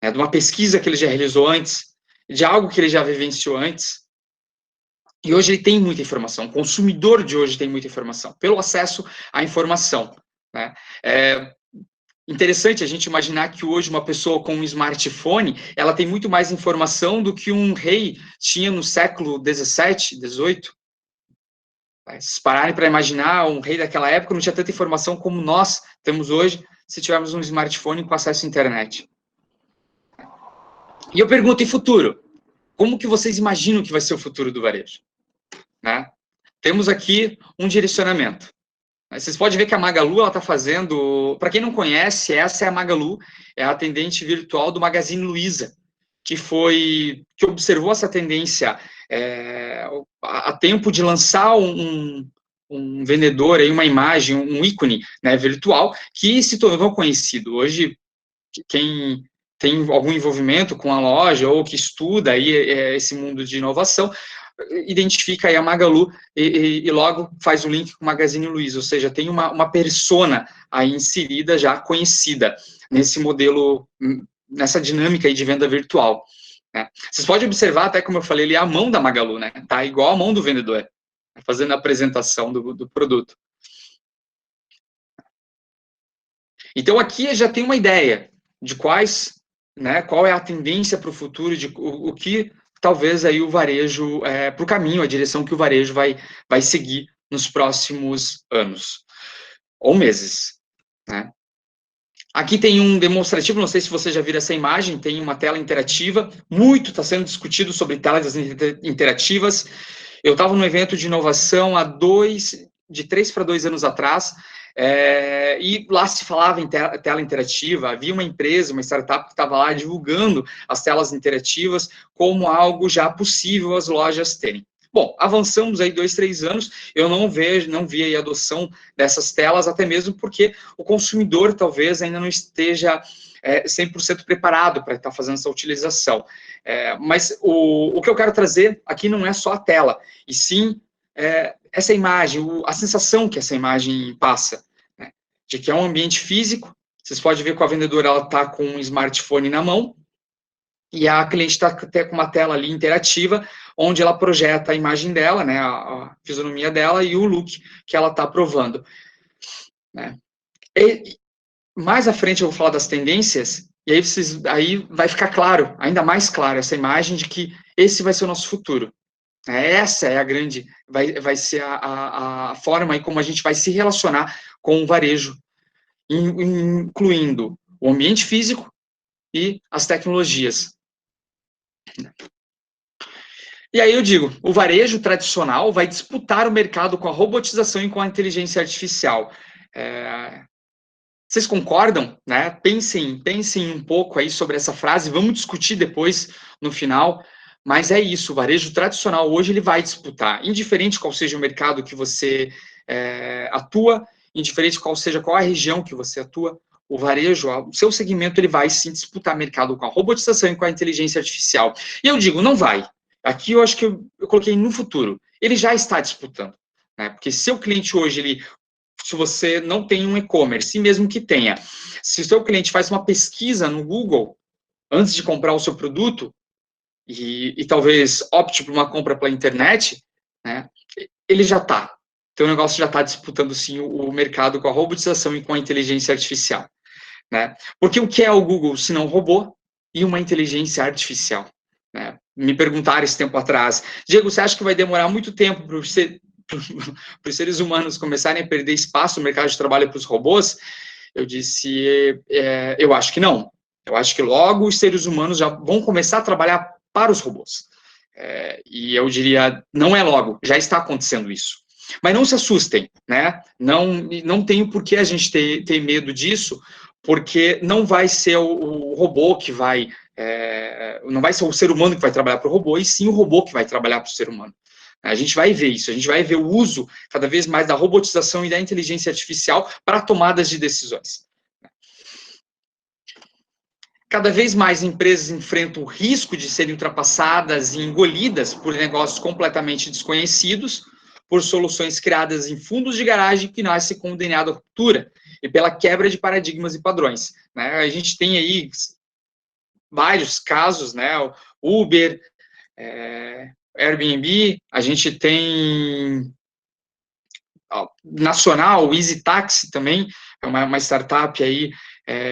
De uma pesquisa que ele já realizou antes, de algo que ele já vivenciou antes. E hoje ele tem muita informação, o consumidor de hoje tem muita informação, pelo acesso à informação. Né? É interessante a gente imaginar que hoje uma pessoa com um smartphone, ela tem muito mais informação do que um rei tinha no século XVII, XVIII. Se pararem para imaginar, um rei daquela época não tinha tanta informação como nós temos hoje, se tivermos um smartphone com acesso à internet. E eu pergunto, e futuro? Como que vocês imaginam que vai ser o futuro do varejo? Né? Temos aqui um direcionamento. Vocês podem ver que a Magalu está fazendo... Para quem não conhece, essa é a Magalu, é a atendente virtual do Magazine Luiza, que observou essa tendência a tempo de lançar um vendedor, aí, uma imagem, um ícone, né, virtual, que se tornou conhecido. Hoje, quem tem algum envolvimento com a loja ou que estuda aí esse mundo de inovação, identifica aí a Magalu e logo faz o link com o Magazine Luiza, ou seja, tem uma persona aí inserida, já conhecida, nesse modelo, nessa dinâmica aí de venda virtual. Né? Vocês podem observar, até como eu falei, ele é a mão da Magalu, né? Tá igual a mão do vendedor, fazendo a apresentação do produto. Então, aqui já tem uma ideia de qual é a tendência para o futuro, de o que talvez aí o varejo, para o caminho, a direção que o varejo vai seguir nos próximos anos, ou meses. Né? Aqui tem um demonstrativo, não sei se você já viu essa imagem, tem uma tela interativa, muito está sendo discutido sobre telas interativas. Eu estava no evento de inovação de 3 para 2 anos atrás, e lá se falava em tela interativa, havia uma empresa, uma startup que estava lá divulgando as telas interativas como algo já possível as lojas terem. Bom, avançamos aí 2, 3 anos, eu não vi aí a adoção dessas telas, até mesmo porque o consumidor talvez ainda não esteja 100% preparado para estar fazendo essa utilização. Mas o que eu quero trazer aqui não é só a tela, e sim essa imagem, a sensação que essa imagem passa, né, de que é um ambiente físico. Vocês podem ver que a vendedora está com um smartphone na mão e a cliente está até com uma tela ali interativa, onde ela projeta a imagem dela, né, a fisionomia dela e o look que ela está provando. Né. E mais à frente eu vou falar das tendências, e aí vai ficar claro, ainda mais claro, essa imagem de que esse vai ser o nosso futuro. Essa é a grande, vai ser a forma aí como a gente vai se relacionar com o varejo, incluindo o ambiente físico e as tecnologias. E aí eu digo, o varejo tradicional vai disputar o mercado com a robotização e com a inteligência artificial. Vocês concordam? Né? Pensem um pouco aí sobre essa frase, vamos discutir depois, no final. Mas é isso, o varejo tradicional hoje ele vai disputar, indiferente qual seja o mercado que você atua, indiferente qual a região que você atua, o varejo, o seu segmento, ele vai sim disputar mercado com a robotização e com a inteligência artificial. E eu digo, não vai. Aqui eu acho que eu coloquei no futuro. Ele já está disputando. Né? Porque se o cliente hoje, se você não tem um e-commerce, e mesmo que tenha, se o seu cliente faz uma pesquisa no Google antes de comprar o seu produto, e talvez opte por uma compra pela internet, né, ele já está. Então, o negócio já está disputando, sim, o mercado com a robotização e com a inteligência artificial. Né? Porque o que é o Google, se não um robô e uma inteligência artificial? Né? Me perguntaram esse tempo atrás, Diego, você acha que vai demorar muito tempo para os seres humanos começarem a perder espaço no mercado de trabalho para os robôs? Eu disse, eu acho que não. Eu acho que logo os seres humanos já vão começar a trabalhar para os robôs. E eu diria, não é logo, já está acontecendo isso. Mas não se assustem, né? Não tem por que a gente ter medo disso, porque não vai ser o robô que vai... não vai ser o ser humano que vai trabalhar para o robô, e sim o robô que vai trabalhar para o ser humano. A gente vai ver isso, a gente vai ver o uso cada vez mais da robotização e da inteligência artificial para tomadas de decisões. Cada vez mais empresas enfrentam o risco de serem ultrapassadas e engolidas por negócios completamente desconhecidos, por soluções criadas em fundos de garagem que nascem com o DNA da ruptura e pela quebra de paradigmas e padrões. Né? A gente tem aí vários casos, né? O Uber, Airbnb, a gente tem nacional, o Easy Taxi também, é uma startup aí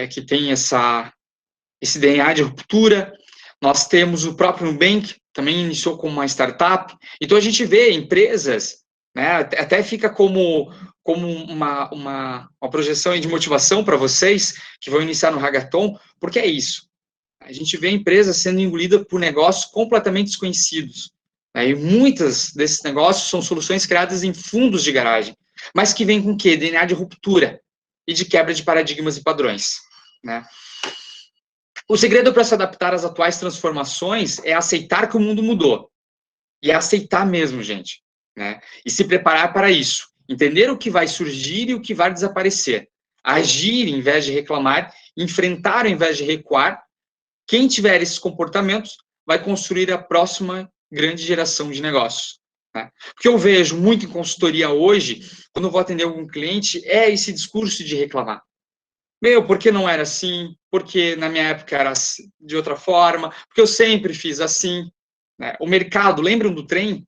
que tem esse DNA de ruptura. Nós temos o próprio Nubank, também iniciou como uma startup. Então, a gente vê empresas, né, até fica como uma projeção de motivação para vocês que vão iniciar no Hackathon, porque é isso. A gente vê empresas sendo engolidas por negócios completamente desconhecidos. Né, e muitas desses negócios são soluções criadas em fundos de garagem, mas que vêm com o quê? DNA de ruptura e de quebra de paradigmas e padrões. Né? O segredo para se adaptar às atuais transformações é aceitar que o mundo mudou. E é aceitar mesmo, gente. Né? E se preparar para isso. Entender o que vai surgir e o que vai desaparecer. Agir em vez de reclamar, enfrentar ao invés de recuar. Quem tiver esses comportamentos vai construir a próxima grande geração de negócios. Né? O que eu vejo muito em consultoria hoje, quando eu vou atender algum cliente, é esse discurso de reclamar. Meu, por que não era assim? Porque na minha época era de outra forma, porque eu sempre fiz assim. Né? O mercado, lembram do trem?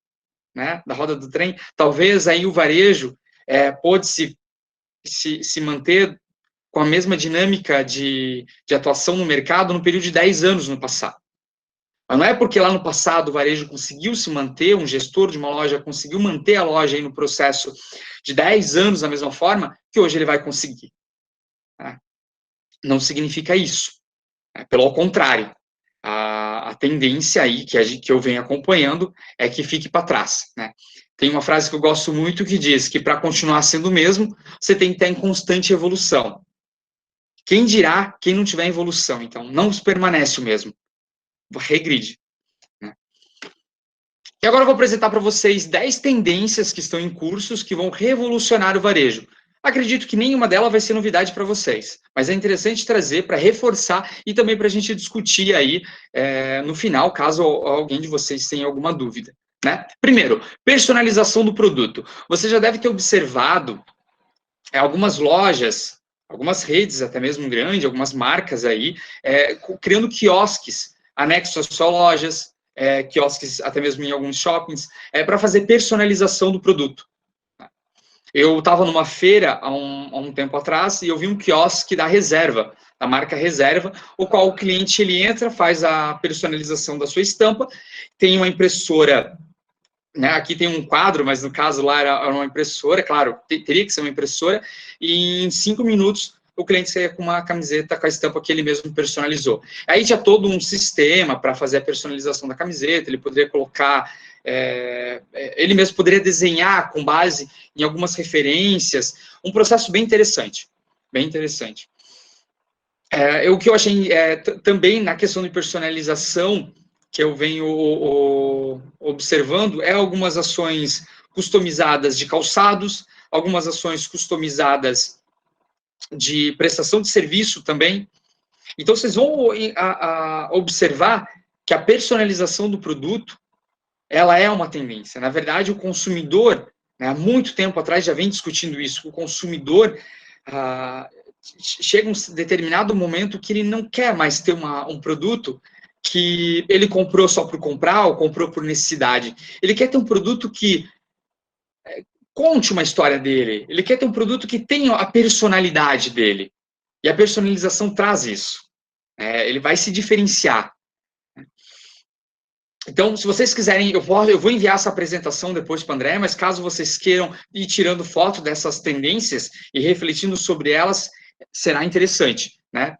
Né? Da roda do trem? Talvez aí o varejo pôde se manter com a mesma dinâmica de atuação no mercado no período de 10 anos no passado. Mas não é porque lá no passado o varejo conseguiu se manter, um gestor de uma loja conseguiu manter a loja aí no processo de 10 anos da mesma forma, que hoje ele vai conseguir. Né? Não significa isso. Pelo contrário, a tendência aí que eu venho acompanhando é que fique para trás. Né? Tem uma frase que eu gosto muito que diz que para continuar sendo o mesmo, você tem que estar em constante evolução. Quem dirá quem não tiver evolução? Então, não permanece o mesmo. Regride. Né? E agora eu vou apresentar para vocês 10 tendências que estão em cursos que vão revolucionar o varejo. Acredito que nenhuma delas vai ser novidade para vocês, mas é interessante trazer para reforçar e também para a gente discutir aí no final, caso alguém de vocês tenha alguma dúvida. Né? Primeiro, personalização do produto. Você já deve ter observado algumas lojas, algumas redes, até mesmo grandes, algumas marcas aí, criando quiosques anexos às suas lojas, quiosques até mesmo em alguns shoppings, para fazer personalização do produto. Eu estava numa feira há um tempo atrás e eu vi um quiosque da Reserva, da marca Reserva, o qual o cliente ele entra, faz a personalização da sua estampa, tem uma impressora, né, aqui tem um quadro, mas no caso lá era uma impressora, claro, teria que ser uma impressora, e em 5 minutos o cliente saía com uma camiseta com a estampa que ele mesmo personalizou. Aí tinha todo um sistema para fazer a personalização da camiseta, ele poderia colocar... ele mesmo poderia desenhar com base em algumas referências, um processo bem interessante, bem interessante. O que eu achei também na questão de personalização, que eu venho observando, algumas ações customizadas de calçados, algumas ações customizadas de prestação de serviço também. Então, vocês vão observar que a personalização do produto ela é uma tendência. Na verdade, o consumidor, né, há muito tempo atrás já vem discutindo isso, o consumidor chega um determinado momento que ele não quer mais ter um produto que ele comprou só por comprar ou comprou por necessidade. Ele quer ter um produto que conte uma história dele, ele quer ter um produto que tenha a personalidade dele. E a personalização traz isso. Ele vai se diferenciar. Então, se vocês quiserem, eu vou enviar essa apresentação depois para o André, mas caso vocês queiram ir tirando foto dessas tendências e refletindo sobre elas, será interessante, né?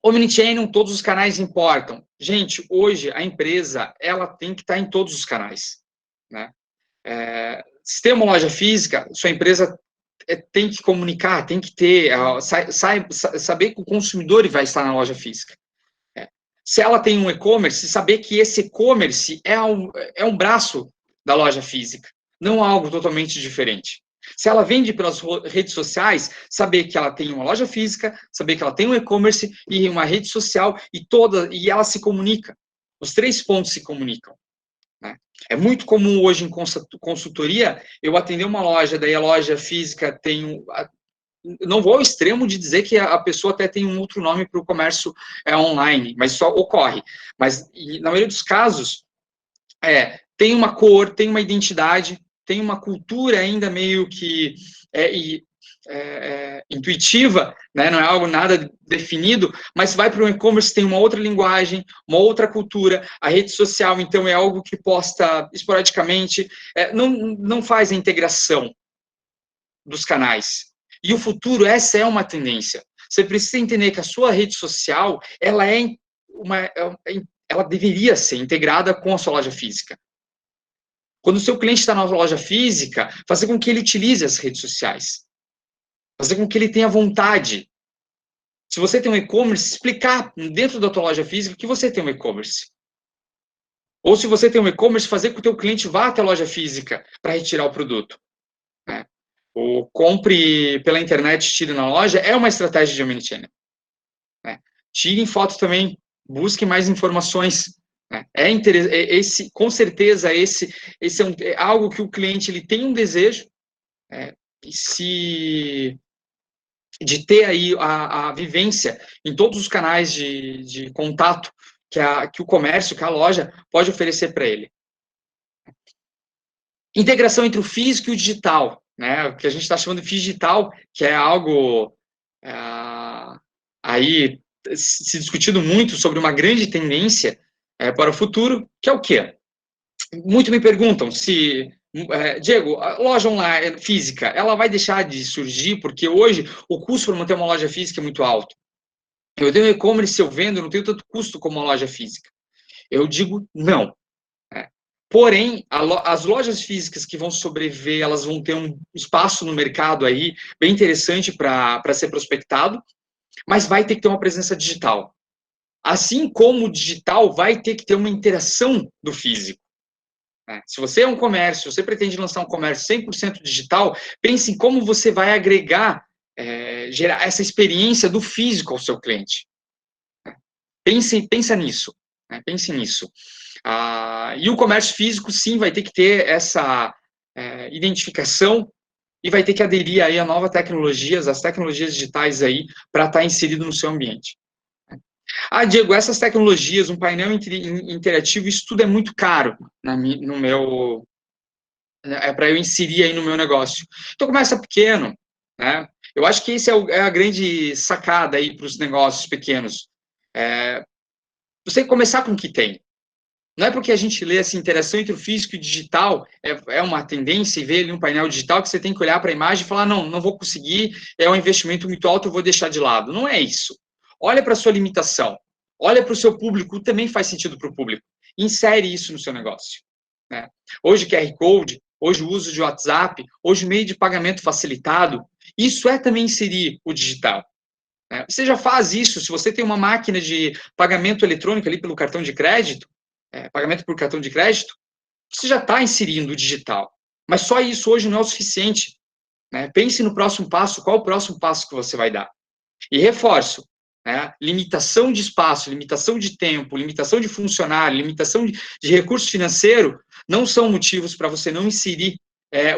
Omnichannel, todos os canais importam. Gente, hoje a empresa, ela tem que estar em todos os canais, né? Se tem uma loja física, sua empresa tem que comunicar, tem que ter, saber que o consumidor vai estar na loja física. Se ela tem um e-commerce, saber que esse e-commerce é um braço da loja física, não algo totalmente diferente. Se ela vende pelas redes sociais, saber que ela tem uma loja física, saber que ela tem um e-commerce e uma rede social e ela se comunica. Os 3 pontos se comunicam. Né? É muito comum hoje em consultoria eu atender uma loja, daí a loja física tem não vou ao extremo de dizer que a pessoa até tem um outro nome para o comércio online, mas só ocorre. Mas na maioria dos casos tem uma cor, tem uma identidade, tem uma cultura ainda meio que intuitiva, né? Não é algo nada definido, mas vai para o e-commerce, tem uma outra linguagem, uma outra cultura, a rede social, então, é algo que posta esporadicamente, não faz a integração dos canais. E o futuro, essa é uma tendência. Você precisa entender que a sua rede social, ela deveria ser integrada com a sua loja física. Quando o seu cliente está na loja física, fazer com que ele utilize as redes sociais. Fazer com que ele tenha vontade. Se você tem um e-commerce, explicar dentro da tua loja física que você tem um e-commerce. Ou se você tem um e-commerce, fazer com que o teu cliente vá até a loja física para retirar o produto. Né? Ou compre pela internet, tire na loja, é uma estratégia de omnichannel. Né? Tirem foto também, busquem mais informações. Com certeza, esse é algo que o cliente ele tem um desejo de ter aí a vivência em todos os canais de contato que o comércio, que a loja pode oferecer para ele. Integração entre o físico e o digital, né? O que a gente está chamando de digital, que é algo aí se discutido muito sobre uma grande tendência para o futuro, que é o quê? Muito me perguntam se, Diego, a loja online física, ela vai deixar de surgir, porque hoje o custo para manter uma loja física é muito alto. Eu tenho e-commerce, eu vendo, não tenho tanto custo como uma loja física. Eu digo não. Porém, as lojas físicas que vão sobreviver, elas vão ter um espaço no mercado aí bem interessante para ser prospectado, mas vai ter que ter uma presença digital. Assim como o digital vai ter que ter uma interação do físico. Se você é um comércio, você pretende lançar um comércio 100% digital, pense em como você vai agregar, gerar essa experiência do físico ao seu cliente. Pense nisso. E o comércio físico, sim, vai ter que ter essa identificação e vai ter que aderir aí a novas tecnologias, as tecnologias digitais aí, para estar inserido no seu ambiente. Diego, essas tecnologias, um painel interativo, isso tudo é muito caro no meu... para eu inserir aí no meu negócio. Então, começa pequeno, né? Eu acho que esse é a grande sacada aí para os negócios pequenos. Você começar com o que tem. Não é porque a gente lê essa interação entre o físico e o digital, é uma tendência e vê ali um painel digital que você tem que olhar para a imagem e falar, não vou conseguir, é um investimento muito alto, eu vou deixar de lado. Não é isso. Olha para a sua limitação. Olha para o seu público, também faz sentido para o público. Insere isso no seu negócio. Né? Hoje, QR Code, hoje o uso de WhatsApp, hoje o meio de pagamento facilitado, isso é também inserir o digital. Né? Você já faz isso, se você tem uma máquina de pagamento eletrônico ali pelo cartão de crédito, pagamento por cartão de crédito, você já está inserindo o digital. Mas só isso hoje não é o suficiente. Né? Pense no próximo passo, qual o próximo passo que você vai dar. E reforço, limitação de espaço, limitação de tempo, limitação de funcionário, limitação de recurso financeiro, não são motivos para você não inserir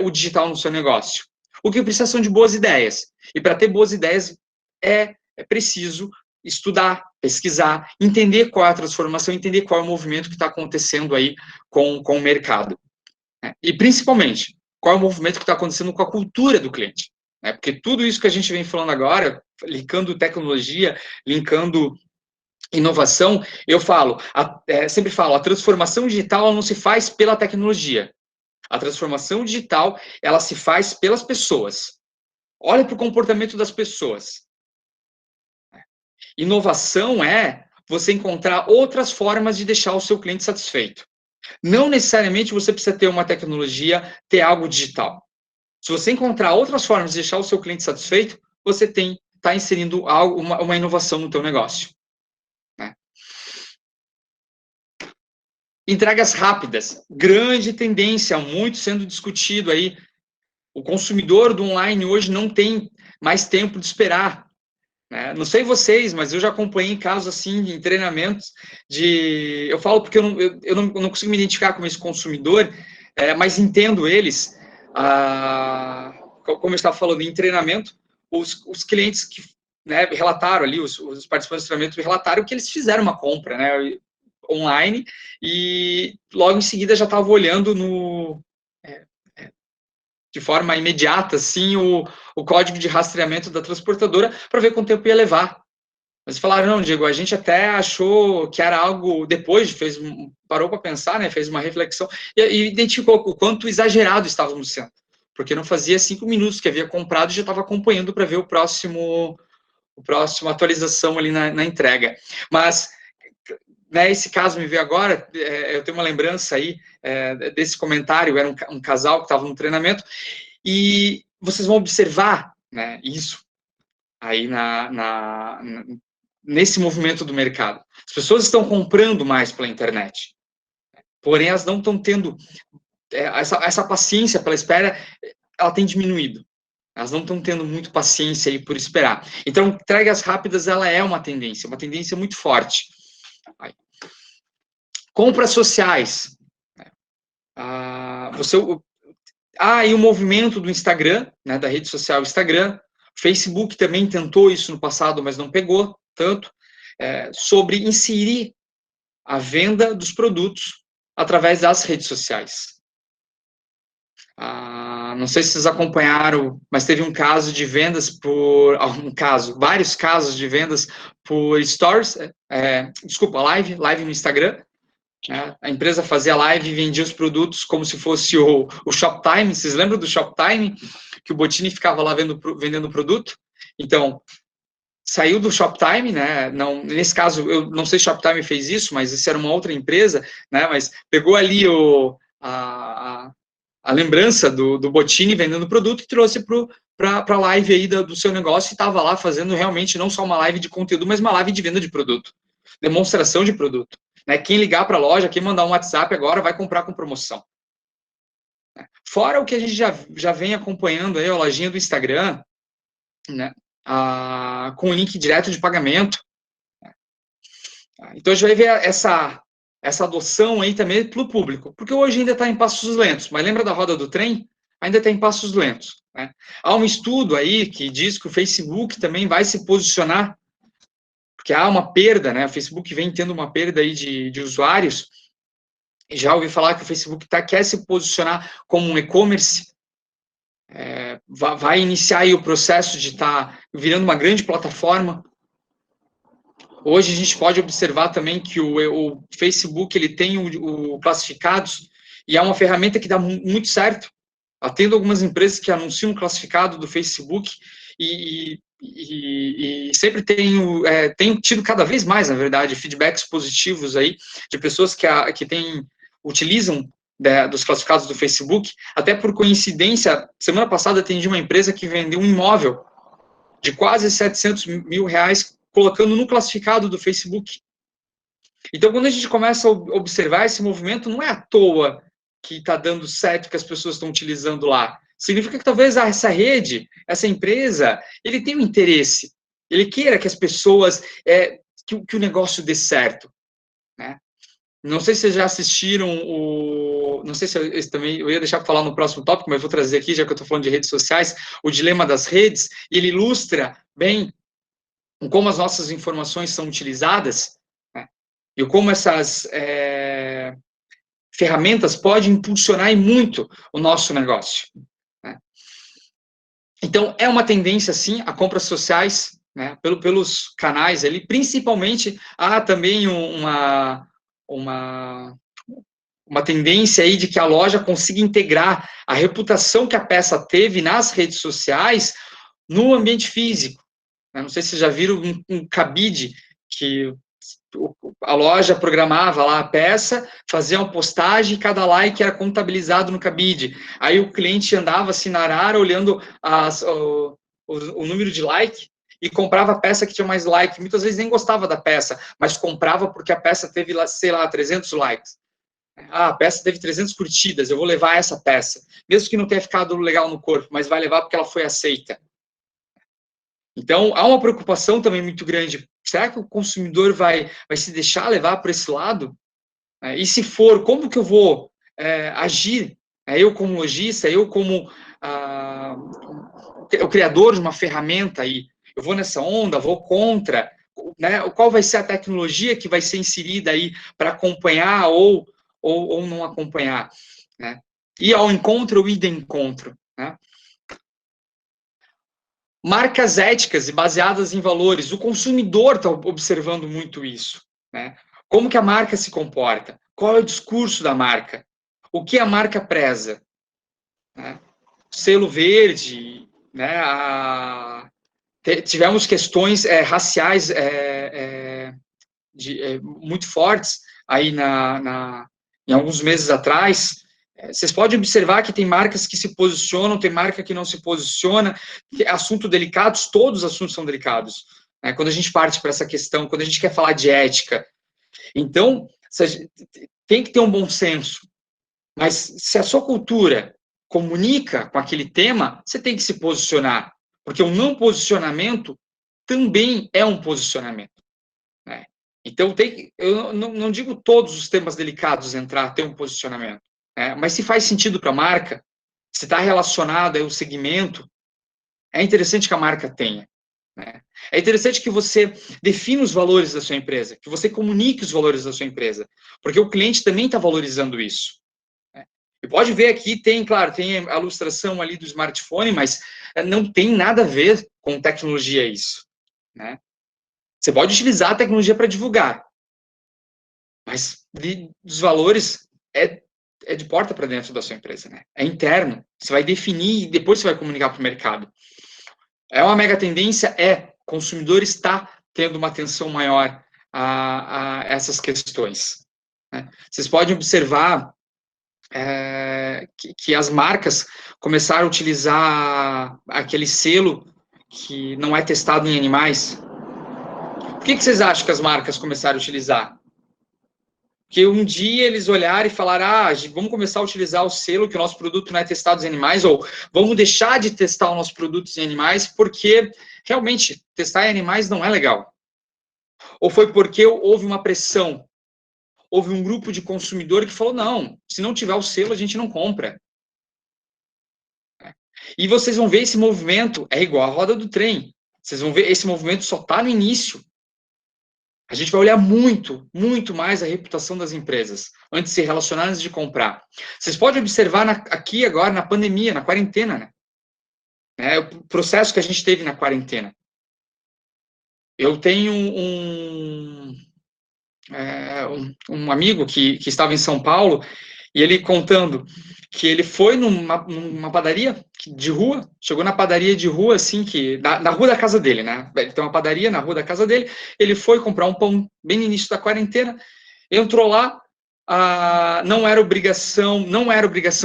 o digital no seu negócio. O que precisa são de boas ideias. E para ter boas ideias é preciso estudar, pesquisar, entender qual é a transformação, entender qual é o movimento que está acontecendo aí com o mercado. E, principalmente, qual é o movimento que está acontecendo com a cultura do cliente. Porque tudo isso que a gente vem falando agora, linkando tecnologia, linkando inovação, eu sempre falo, a transformação digital não se faz pela tecnologia. A transformação digital, ela se faz pelas pessoas. Olha para o comportamento das pessoas. Inovação é você encontrar outras formas de deixar o seu cliente satisfeito. Não necessariamente você precisa ter uma tecnologia, ter algo digital. Se você encontrar outras formas de deixar o seu cliente satisfeito, você está inserindo uma inovação no teu negócio. Entregas rápidas, grande tendência, muito sendo discutido aí. O consumidor do online hoje não tem mais tempo de esperar. Né? Não sei vocês, mas eu já acompanhei casos assim em treinamentos de... Eu falo porque eu não consigo me identificar como esse consumidor, mas entendo eles. Como eu estava falando, em treinamento, os clientes que, né, relataram ali, os participantes do treinamento relataram que eles fizeram uma compra, né, online, e logo em seguida já estava olhando de forma imediata, assim, o código de rastreamento da transportadora para ver quanto tempo ia levar. Mas falaram, não, Diego, a gente até achou que era algo, depois parou para pensar, né, fez uma reflexão, e identificou o quanto exagerado estávamos sendo, porque não fazia 5 minutos que havia comprado e já estava acompanhando para ver o próximo atualização ali na entrega. Mas, né, esse caso me veio agora, eu tenho uma lembrança aí desse comentário, era um casal que estava no treinamento, e vocês vão observar, né, isso aí nesse movimento do mercado. As pessoas estão comprando mais pela internet, porém elas não estão tendo essa paciência pela espera, ela tem diminuído. Elas não estão tendo muito paciência aí por esperar. Então, entregas rápidas, ela é uma tendência muito forte. Aí. Compras sociais. E o movimento do Instagram, né, da rede social Instagram. Facebook também tentou isso no passado, mas não pegou tanto, sobre inserir a venda dos produtos através das redes sociais. Não sei se vocês acompanharam, mas teve um caso de vendas vários casos de vendas por stories, live no Instagram. A empresa fazia live e vendia os produtos como se fosse o Shoptime. Vocês lembram do Shoptime? Que o Bottini ficava lá vendendo produto? Então, saiu do Shoptime, né? Não, nesse caso, eu não sei se o Shoptime fez isso, mas isso era uma outra empresa, né? Mas pegou ali a lembrança do Bottini vendendo produto e trouxe para a live aí do seu negócio, e estava lá fazendo realmente não só uma live de conteúdo, mas uma live de venda de produto, demonstração de produto. Né? Quem ligar para a loja, quem mandar um WhatsApp agora vai comprar com promoção. Fora o que a gente já vem acompanhando aí, a lojinha do Instagram, né? Com o link direto de pagamento. Então a gente vai ver essa adoção aí também para o público, porque hoje ainda está em passos lentos, mas lembra da roda do trem? Ainda está em passos lentos. Né? Há um estudo aí que diz que o Facebook também vai se posicionar, porque há uma perda, né? O Facebook vem tendo uma perda aí de usuários. Já ouvi falar que o Facebook quer se posicionar como um e-commerce, vai iniciar aí o processo de estar virando uma grande plataforma. Hoje a gente pode observar também que o Facebook ele tem o classificados, e é uma ferramenta que dá muito certo. Atendo algumas empresas que anunciam o classificado do Facebook e sempre tenho tido cada vez mais, na verdade, feedbacks positivos aí de pessoas que utilizam dos classificados do Facebook. Até por coincidência, semana passada atendi uma empresa que vendeu um imóvel de quase 700 mil reais colocando no classificado do Facebook. Então, quando a gente começa a observar esse movimento, não é à toa que está dando certo, que as pessoas estão utilizando lá. Significa que talvez essa rede, essa empresa, ele tem um interesse, ele queira que as pessoas, que o negócio dê certo. Né? Não sei se vocês já assistiram não sei se eu também, eu ia deixar para falar no próximo tópico, mas vou trazer aqui, já que eu estou falando de redes sociais, o dilema das redes, e ele ilustra bem como as nossas informações são utilizadas, né? E como essas ferramentas podem impulsionar muito o nosso negócio. Né? Então, é uma tendência, sim, a compras sociais, né, pelos canais ali, principalmente há também uma tendência aí de que a loja consiga integrar a reputação que a peça teve nas redes sociais no ambiente físico. Não sei se vocês já viram um cabide que a loja programava lá a peça, fazia uma postagem e cada like era contabilizado no cabide. Aí o cliente andava assim na arara olhando o número de like e comprava a peça que tinha mais like. Muitas vezes nem gostava da peça, mas comprava porque a peça teve, sei lá, 300 likes. Ah, a peça teve 300 curtidas, eu vou levar essa peça. Mesmo que não tenha ficado legal no corpo, mas vai levar porque ela foi aceita. Então, há uma preocupação também muito grande. Será que o consumidor vai se deixar levar por esse lado? E se for, como que eu vou agir? Eu como lojista, eu como o criador de uma ferramenta aí, eu vou nessa onda, vou contra, né? Qual vai ser a tecnologia que vai ser inserida aí para acompanhar ou não acompanhar, né? Ir ao encontro ou ir de encontro, né? Marcas éticas e baseadas em valores. O consumidor está observando muito isso, né? Como que a marca se comporta? Qual é o discurso da marca? O que a marca preza? Né? Selo verde, né? Tivemos questões raciais muito fortes aí em alguns meses atrás. Vocês podem observar que tem marcas que se posicionam, tem marca que não se posiciona. Assuntos delicados, todos os assuntos são delicados, né? Quando a gente parte para essa questão, quando a gente quer falar de ética. Então, tem que ter um bom senso. Mas se a sua cultura comunica com aquele tema, você tem que se posicionar. Porque o não posicionamento também é um posicionamento, né? Então, eu não digo todos os temas delicados ter um posicionamento. Mas se faz sentido para a marca, se está relacionado ao segmento, é interessante que a marca tenha, né? É interessante que você defina os valores da sua empresa, que você comunique os valores da sua empresa, porque o cliente também está valorizando isso, né? E pode ver aqui, claro, tem a ilustração ali do smartphone, mas não tem nada a ver com tecnologia isso, né? Você pode utilizar a tecnologia para divulgar, mas dos valores é de porta para dentro da sua empresa, né? É interno. Você vai definir e depois você vai comunicar para o mercado. É uma mega tendência? O consumidor está tendo uma atenção maior a essas questões, né? Vocês podem observar que as marcas começaram a utilizar aquele selo que não é testado em animais. Por que vocês acham que as marcas começaram a utilizar? Que um dia eles olharam e falaram, vamos começar a utilizar o selo que o nosso produto não é testado em animais, ou vamos deixar de testar o nosso produto em animais, porque realmente testar em animais não é legal. Ou foi porque houve uma pressão, houve um grupo de consumidor que falou, não, se não tiver o selo a gente não compra. E vocês vão ver esse movimento, é igual a roda do trem, vocês vão ver, esse movimento só está no início. A gente vai olhar muito, muito mais a reputação das empresas antes de se relacionar, antes de comprar. Vocês podem observar aqui agora, na pandemia, na quarentena, né? O processo que a gente teve na quarentena. Eu tenho um amigo que estava em São Paulo e ele contando que ele foi numa padaria de rua, chegou na padaria de rua, assim, na rua da casa dele, né? Ele tem uma padaria na rua da casa dele, ele foi comprar um pão bem no início da quarentena, entrou lá, não era obrigação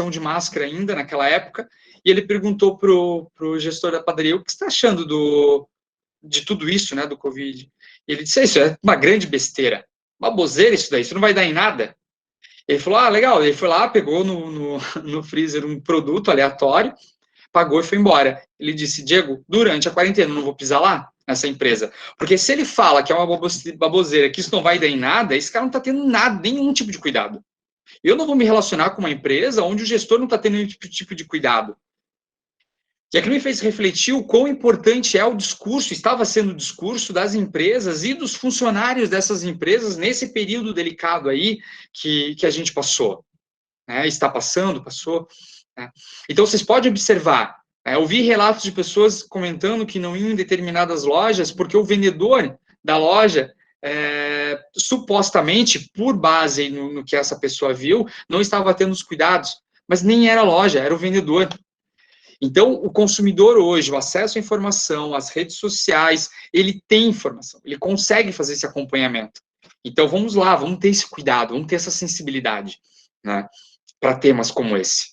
de máscara ainda naquela época, e ele perguntou pro gestor da padaria, o que você está achando de tudo isso, né, do Covid? E ele disse, isso é uma grande besteira, baboseira isso daí, isso não vai dar em nada. Ele falou, legal, ele foi lá, pegou no freezer um produto aleatório, pagou e foi embora. Ele disse, Diego, durante a quarentena eu não vou pisar lá, nessa empresa, porque se ele fala que é uma baboseira, que isso não vai dar em nada, esse cara não está tendo nenhum tipo de cuidado. Eu não vou me relacionar com uma empresa onde o gestor não está tendo nenhum tipo de cuidado. E aquilo me fez refletir o quão importante é o discurso, estava sendo o discurso das empresas e dos funcionários dessas empresas nesse período delicado aí que a gente passou, né? Passou. Né? Então, vocês podem observar, eu vi relatos de pessoas comentando que não iam em determinadas lojas porque o vendedor da loja, supostamente, por base no que essa pessoa viu, não estava tendo os cuidados, mas nem era a loja, era o vendedor. Então, o consumidor hoje, o acesso à informação, às redes sociais, ele tem informação, ele consegue fazer esse acompanhamento. Então, vamos lá, vamos ter esse cuidado, vamos ter essa sensibilidade, né, para temas como esse.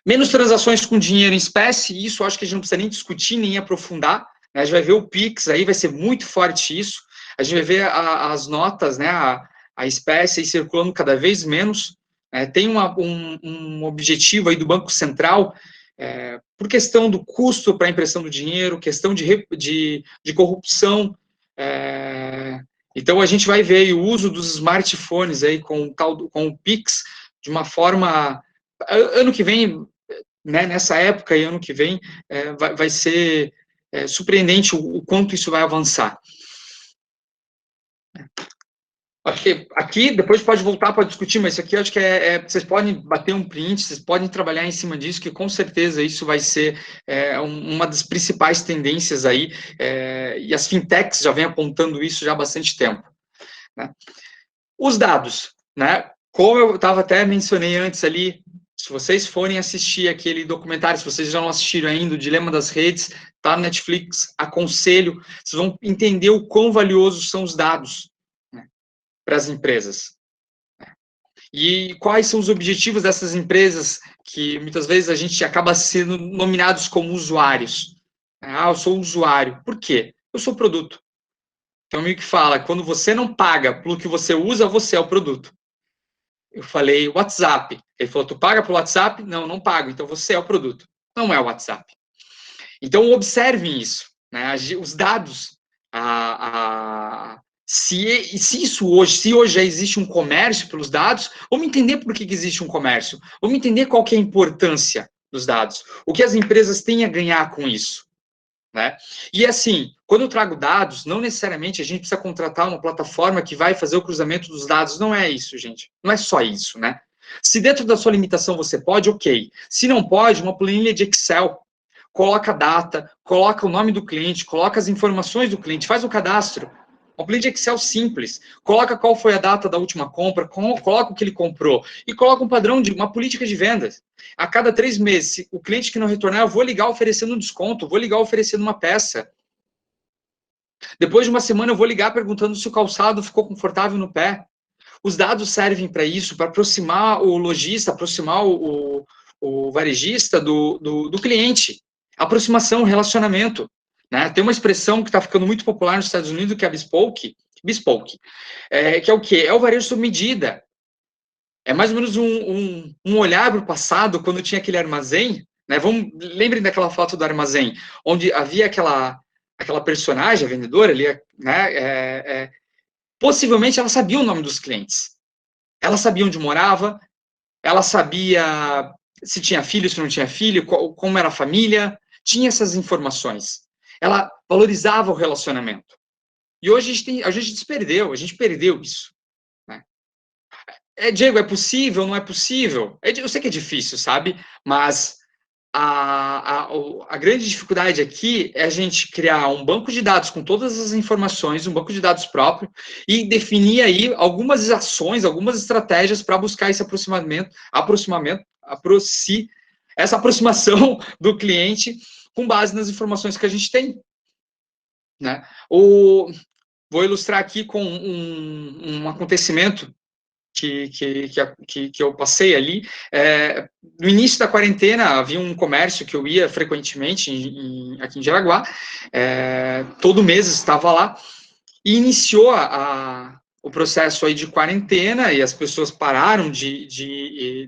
Menos transações com dinheiro em espécie, isso eu acho que a gente não precisa nem discutir, nem aprofundar, né, a gente vai ver o Pix aí, vai ser muito forte isso, a gente vai ver as notas, né, a espécie aí circulando cada vez menos. Tem um objetivo aí do Banco Central, por questão do custo para a impressão do dinheiro, questão de corrupção. Então, a gente vai ver aí o uso dos smartphones aí com o Pix de uma forma... Ano que vem, né, nessa época e ano que vem, vai ser surpreendente o quanto isso vai avançar. Acho que aqui, depois pode voltar para discutir, mas isso aqui eu acho que vocês podem bater um print, vocês podem trabalhar em cima disso, que com certeza isso vai ser uma das principais tendências aí, e as fintechs já vêm apontando isso já há bastante tempo. Né? Os dados, né? Como eu até mencionei antes ali, se vocês forem assistir aquele documentário, se vocês já não assistiram ainda, o Dilema das Redes, tá no Netflix, aconselho, vocês vão entender o quão valiosos são os dados para as empresas. E quais são os objetivos dessas empresas que muitas vezes a gente acaba sendo nominados como usuários. Eu sou usuário. Por quê? Eu sou produto. Tem um amigo que fala, quando você não paga pelo que você usa, você é o produto. Eu falei, WhatsApp. Ele falou, tu paga pelo WhatsApp? Não, não pago. Então você é o produto. Não é o WhatsApp. Então observem isso. Né? Os dados, se hoje já existe um comércio pelos dados, vamos entender por que existe um comércio, vamos entender qual que é a importância dos dados, o que as empresas têm a ganhar com isso, né? E assim, quando eu trago dados, não necessariamente a gente precisa contratar uma plataforma que vai fazer o cruzamento dos dados, não é isso, gente, não é só isso, né? Se dentro da sua limitação você pode, ok. Se não pode, uma planilha de Excel, coloca a data, coloca o nome do cliente, coloca as informações do cliente, faz o cadastro. Uma planilha de Excel simples. Coloca qual foi a data da última compra, coloca o que ele comprou e coloca um padrão de uma política de vendas. A cada 3 meses, o cliente que não retornar, eu vou ligar oferecendo um desconto, vou ligar oferecendo uma peça. Depois de uma semana, eu vou ligar perguntando se o calçado ficou confortável no pé. Os dados servem para isso, para aproximar o lojista, aproximar o varejista do cliente. Aproximação, relacionamento. Né? Tem uma expressão que está ficando muito popular nos Estados Unidos, que é a bespoke, que é o quê? É o varejo sob medida. É mais ou menos um olhar para o passado, quando tinha aquele armazém, né? Lembrem daquela foto do armazém, onde havia aquela personagem, a vendedora ali, né? Possivelmente ela sabia o nome dos clientes. Ela sabia onde morava, ela sabia se tinha filho, se não tinha filho, como era a família, tinha essas informações. Ela valorizava o relacionamento. E hoje a gente perdeu isso. Né? Diego, é possível, não é possível? Eu sei que é difícil, sabe? Mas a grande dificuldade aqui é a gente criar um banco de dados com todas as informações, um banco de dados próprio, e definir aí algumas ações, algumas estratégias para buscar esse essa aproximação do cliente com base nas informações que a gente tem. Né? Vou ilustrar aqui com um acontecimento que eu passei ali. No início da quarentena, havia um comércio que eu ia frequentemente aqui em Jaraguá, todo mês estava lá, e iniciou o processo aí de quarentena, e as pessoas pararam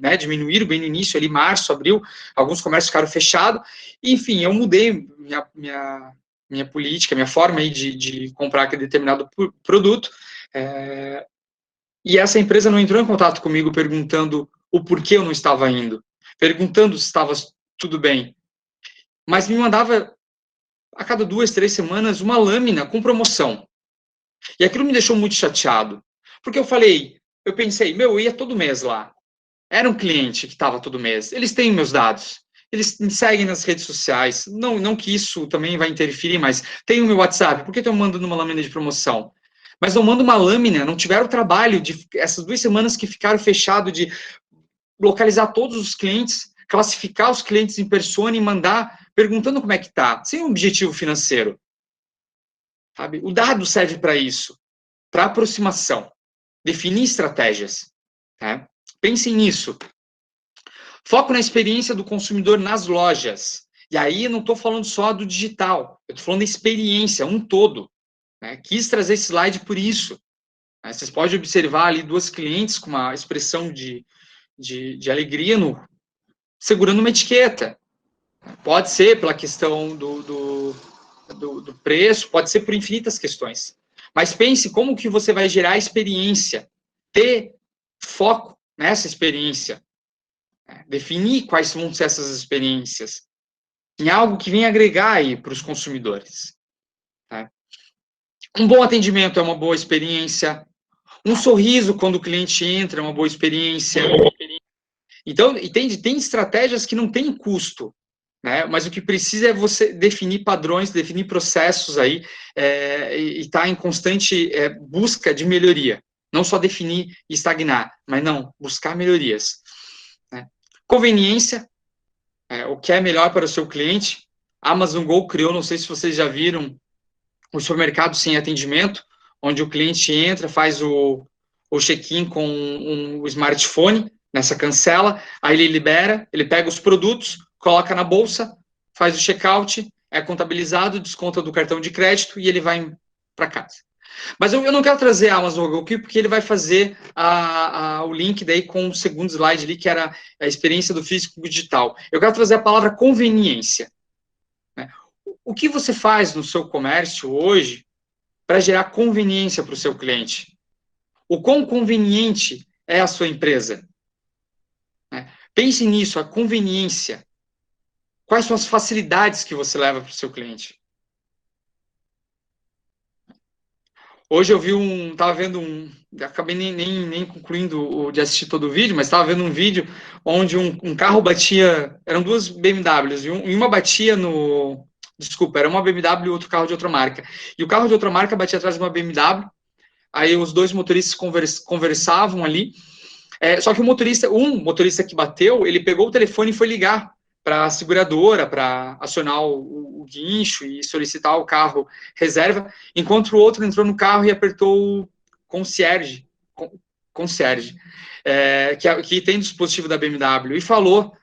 né, diminuíram bem no início, ali março, abril, alguns comércios ficaram fechados, enfim, eu mudei minha política, minha forma aí de comprar aquele determinado produto, e essa empresa não entrou em contato comigo perguntando o porquê eu não estava indo, perguntando se estava tudo bem, mas me mandava a cada 2, 3 semanas uma lâmina com promoção. E aquilo me deixou muito chateado, porque eu pensei, eu ia todo mês lá, era um cliente que estava todo mês, eles têm meus dados, eles me seguem nas redes sociais, não que isso também vai interferir, mas tem o meu WhatsApp, por que estão mandando uma lâmina de promoção? Mas não mando uma lâmina, não tiveram o trabalho de essas 2 semanas que ficaram fechados de localizar todos os clientes, classificar os clientes em persona e mandar perguntando como é que está, sem um objetivo financeiro. Sabe? O dado serve para isso, para aproximação, definir estratégias. Tá? Pensem nisso. Foco na experiência do consumidor nas lojas. E aí eu não estou falando só do digital, eu estou falando da experiência, um todo. Né? Quis trazer esse slide por isso. Vocês podem observar ali 2 clientes com uma expressão de alegria segurando uma etiqueta. Pode ser pela questão do preço, pode ser por infinitas questões. Mas pense como que você vai gerar experiência, ter foco nessa experiência, definir quais vão ser essas experiências, em algo que venha agregar aí para os consumidores. Tá? Um bom atendimento é uma boa experiência, um sorriso quando o cliente entra é uma boa experiência. Então, e tem estratégias que não têm custo, né? Mas o que precisa é você definir padrões, definir processos aí, e estar em constante busca de melhoria. Não só definir e estagnar, mas não, buscar melhorias. Né? Conveniência, o que é melhor para o seu cliente. A Amazon Go criou, não sei se vocês já viram, o supermercado sem atendimento, onde o cliente entra, faz o check-in com o smartphone, nessa cancela, aí ele libera, ele pega os produtos, coloca na bolsa, faz o check-out, é contabilizado, desconta do cartão de crédito e ele vai para casa. Mas eu não quero trazer a Amazon Go aqui, porque ele vai fazer o link daí com o segundo slide ali, que era a experiência do físico com o digital. Eu quero trazer a palavra conveniência. Né? O que você faz no seu comércio hoje para gerar conveniência para o seu cliente? O quão conveniente é a sua empresa? Pense nisso, a conveniência. Quais são as facilidades que você leva para o seu cliente? Hoje eu vi estava vendo acabei nem concluindo de assistir todo o vídeo, mas estava vendo um vídeo onde um carro batia, eram 2 BMWs, e uma batia desculpa, era uma BMW e outro carro de outra marca. E o carro de outra marca batia atrás de uma BMW, aí os 2 motoristas conversavam ali, só que um motorista que bateu, ele pegou o telefone e foi ligar para a seguradora, para acionar o guincho e solicitar o carro reserva, enquanto o outro entrou no carro e apertou o concierge, que tem dispositivo da BMW, e falou,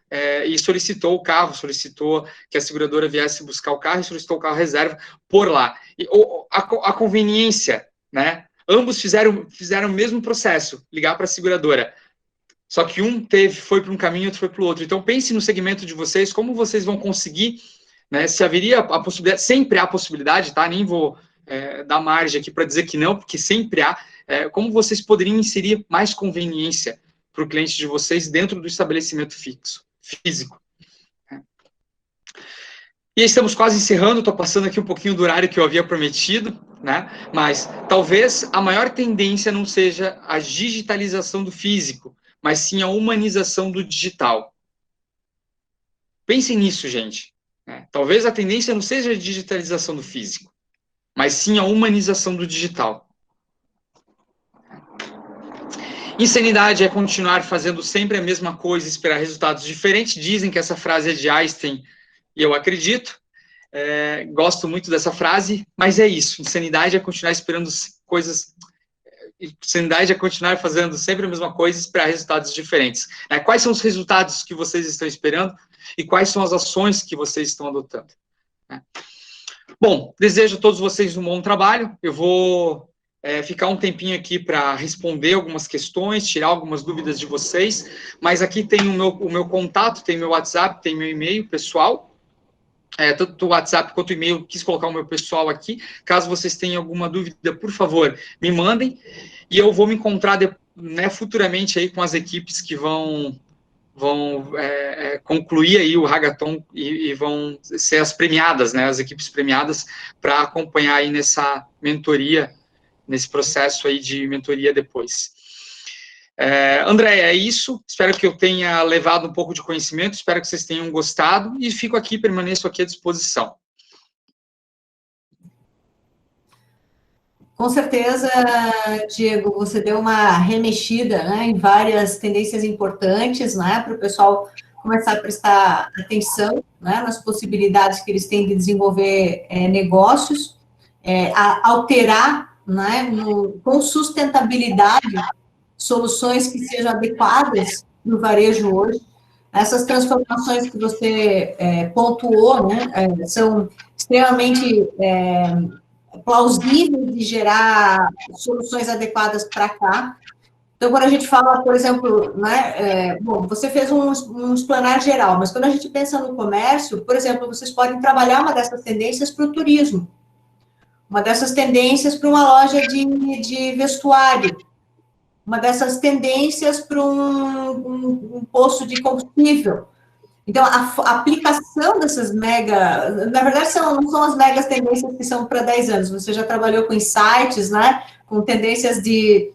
e solicitou o carro, solicitou que a seguradora viesse buscar o carro e solicitou o carro reserva por lá. E, a conveniência, né? Ambos fizeram o mesmo processo, ligar para a seguradora. Só que um foi para um caminho e outro foi para o outro. Então, pense no segmento de vocês, como vocês vão conseguir, né, se haveria a possibilidade, sempre há a possibilidade, tá? Nem vou dar margem aqui para dizer que não, porque sempre há, como vocês poderiam inserir mais conveniência para o cliente de vocês dentro do estabelecimento físico. E estamos quase encerrando, estou passando aqui um pouquinho do horário que eu havia prometido, né? Mas talvez a maior tendência não seja a digitalização do físico, mas sim a humanização do digital. Pensem nisso, gente. Talvez a tendência não seja a digitalização do físico, mas sim a humanização do digital. Insanidade é continuar fazendo sempre a mesma coisa e esperar resultados diferentes. Dizem que essa frase é de Einstein, e eu acredito. Gosto muito dessa frase, mas é isso. Insanidade é continuar esperando coisas... Insanidade é continuar fazendo sempre a mesma coisa e esperar resultados diferentes. Quais são os resultados que vocês estão esperando e quais são as ações que vocês estão adotando? Bom, desejo a todos vocês um bom trabalho. Eu vou ficar um tempinho aqui para responder algumas questões, tirar algumas dúvidas de vocês, mas aqui tem o meu contato, tem meu WhatsApp, tem meu e-mail pessoal. Tanto o WhatsApp quanto o e-mail, quis colocar o meu pessoal aqui. Caso vocês tenham alguma dúvida, por favor, me mandem. E eu vou me encontrar futuramente aí com as equipes que vão concluir aí o Hackathon e vão ser as premiadas, né, as equipes premiadas, para acompanhar aí nessa mentoria, nesse processo aí de mentoria depois. André, é isso. Espero que eu tenha levado um pouco de conhecimento, espero que vocês tenham gostado e permaneço aqui à disposição. Com certeza, Diego, você deu uma remexida, né, em várias tendências importantes, né, para o pessoal começar a prestar atenção, né, nas possibilidades que eles têm de desenvolver negócios, alterar, né, com sustentabilidade, soluções que sejam adequadas no varejo hoje. Essas transformações que você pontuou, né, são extremamente plausíveis de gerar soluções adequadas para cá. Então, quando a gente fala, por exemplo, né, bom, você fez um explanar geral, mas quando a gente pensa no comércio, por exemplo, vocês podem trabalhar uma dessas tendências para o turismo, uma dessas tendências para uma loja de vestuário, uma dessas tendências para um posto de combustível. Então, a aplicação dessas na verdade, não são as megas tendências que são para 10 anos, você já trabalhou com insights, né, com tendências de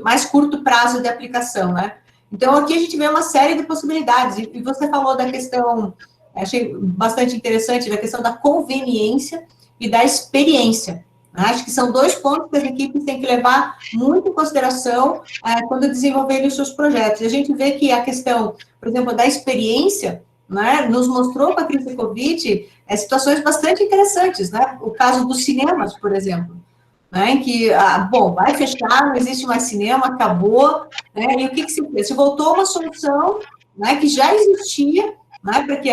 mais curto prazo de aplicação, né? Então, aqui a gente vê uma série de possibilidades, e você falou da questão, achei bastante interessante, da questão da conveniência e da experiência. Acho que são 2 pontos que as equipes têm que levar muito em consideração quando desenvolverem os seus projetos. E a gente vê que a questão, por exemplo, da experiência, né, nos mostrou com a crise do Covid situações bastante interessantes, né? O caso dos cinemas, por exemplo, né, em que, bom, vai fechar, não existe mais cinema, acabou, né, e o que se fez? Se voltou uma solução, né, que já existia, né, para que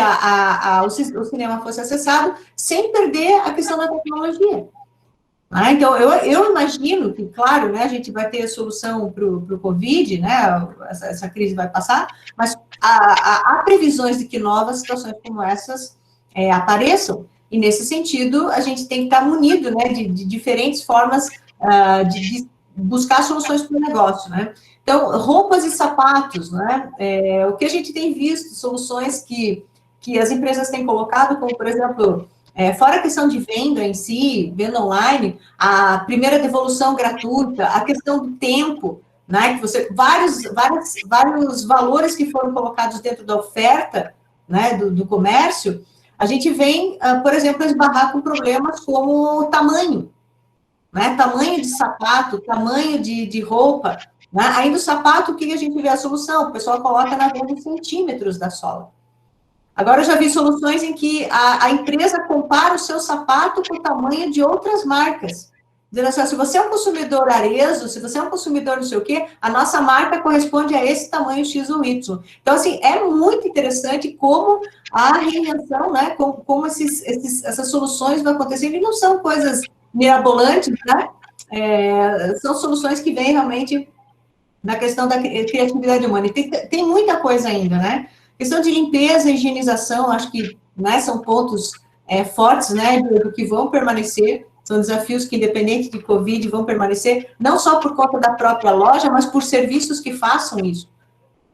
o cinema fosse acessado, sem perder a questão da tecnologia. Então, eu imagino que, claro, né, a gente vai ter a solução para o Covid, né, essa crise vai passar, mas há previsões de que novas situações como essas apareçam, e nesse sentido, a gente tem que estar munido, né, de diferentes formas de buscar soluções para o negócio, né. Então, roupas e sapatos, né, o que a gente tem visto, soluções que as empresas têm colocado, como, por exemplo, fora a questão de venda em si, venda online, a primeira devolução gratuita, a questão do tempo, né, que vários valores que foram colocados dentro da oferta, né, do comércio, a gente vem, por exemplo, esbarrar com problemas como o tamanho, né, tamanho de sapato, tamanho de roupa, né, aí no sapato, o que a gente vê a solução? O pessoal coloca na venda em centímetros da sola. Agora, eu já vi soluções em que a empresa compara o seu sapato com o tamanho de outras marcas. Dizendo assim, se você é um consumidor Arezzo, se você é um consumidor não sei o quê, a nossa marca corresponde a esse tamanho X ou Y. Então, assim, é muito interessante como a reinvenção, né, como essas soluções vão acontecendo, e não são coisas mirabolantes, né, são soluções que vêm realmente na questão da criatividade humana. E tem muita coisa ainda, né? Questão de limpeza e higienização, acho que, né, são pontos fortes, né, do que vão permanecer, são desafios que, independente de Covid, vão permanecer, não só por conta da própria loja, mas por serviços que façam isso,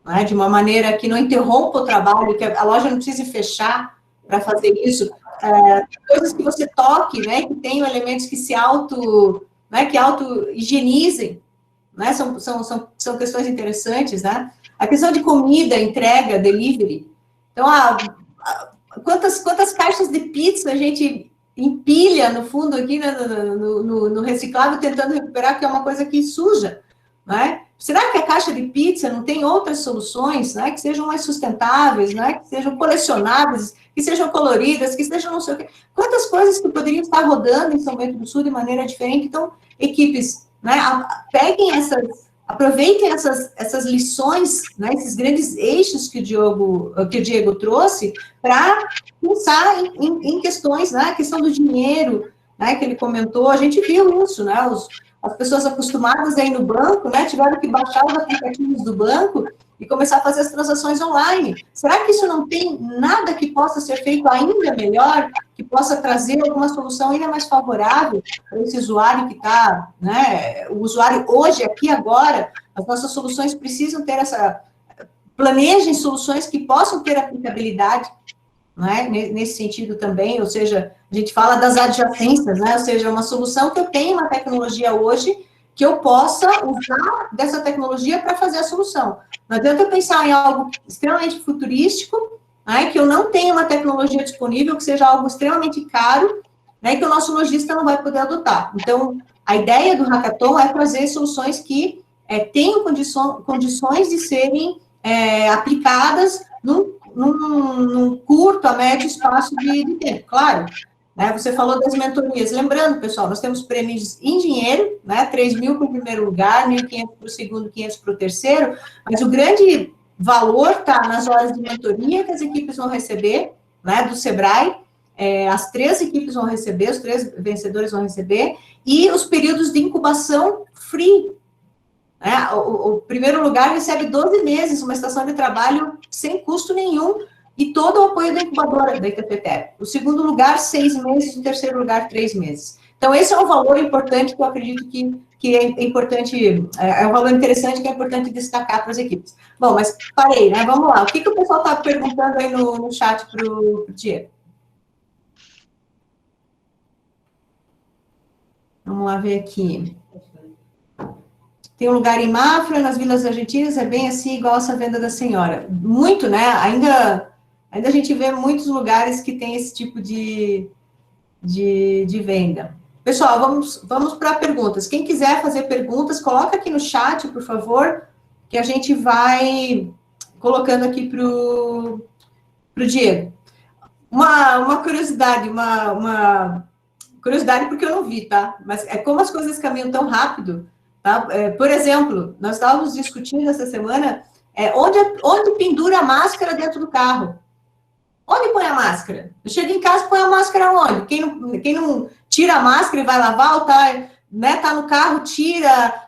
né, de uma maneira que não interrompa o trabalho, que a loja não precise fechar para fazer isso, coisas que você toque, né, que tenham elementos que se auto-higienizem, né, são questões interessantes, né. A questão de comida, entrega, delivery. Então, quantas caixas de pizza a gente empilha no fundo aqui no reciclável, tentando recuperar, que é uma coisa que suja, né? Será que a caixa de pizza não tem outras soluções, né, que sejam mais sustentáveis, né, que sejam colecionáveis, que sejam coloridas, que sejam não sei o quê? Quantas coisas que poderiam estar rodando em São Bento do Sul de maneira diferente? Então, equipes, né, aproveitem essas lições, né, esses grandes eixos que o Diego trouxe, para pensar em questões, né, a questão do dinheiro, né, que ele comentou, a gente viu isso, né, as pessoas acostumadas a ir no banco, né, tiveram que baixar os aplicativos do banco e começar a fazer as transações online. Será que isso não tem nada que possa ser feito ainda melhor, que possa trazer alguma solução ainda mais favorável para esse usuário que está, né, o usuário hoje, aqui, agora? As nossas soluções precisam ter planejem soluções que possam ter aplicabilidade, né, nesse sentido também, ou seja, a gente fala das adjacências, né, ou seja, uma solução que eu tenho uma tecnologia hoje, que eu possa usar dessa tecnologia para fazer a solução. Não adianta eu pensar em algo extremamente futurístico, né, que eu não tenha uma tecnologia disponível, que seja algo extremamente caro, né, que o nosso lojista não vai poder adotar. Então, a ideia do Hackathon é trazer soluções que tenham condições de serem aplicadas num curto a médio espaço de tempo, claro. Né, você falou das mentorias. Lembrando, pessoal, nós temos prêmios em dinheiro, né, 3.000 para o primeiro lugar, 1.500 para o segundo, 500 para o terceiro, mas o grande valor está nas horas de mentoria que as equipes vão receber, né, do Sebrae, as 3 equipes vão receber, os 3 vencedores vão receber, e os períodos de incubação free. Né? O primeiro lugar recebe 12 meses, uma estação de trabalho sem custo nenhum, e todo o apoio da incubadora da ITPTEP. O segundo lugar, 6 meses, o terceiro lugar, 3 meses. Então, esse é um valor importante que eu acredito que é importante, é um valor interessante que é importante destacar para as equipes. Bom, mas parei, né? Vamos lá. O que o pessoal está perguntando aí no chat para o Diego? Vamos lá ver aqui. Tem um lugar em Mafra, nas Vilas Argentinas, é bem assim, igual essa venda da senhora. Muito, né? Ainda a gente vê muitos lugares que tem esse tipo de venda. Pessoal, vamos para perguntas. Quem quiser fazer perguntas, coloca aqui no chat, por favor, que a gente vai colocando aqui para o Diego. Uma curiosidade, uma curiosidade porque eu não vi, tá? Mas é como as coisas caminham tão rápido, tá? Por exemplo, nós estávamos discutindo essa semana onde pendura a máscara dentro do carro. Onde põe a máscara? Eu chego em casa, põe a máscara onde? Quem não tira a máscara e vai lavar, ou tá no carro, tira,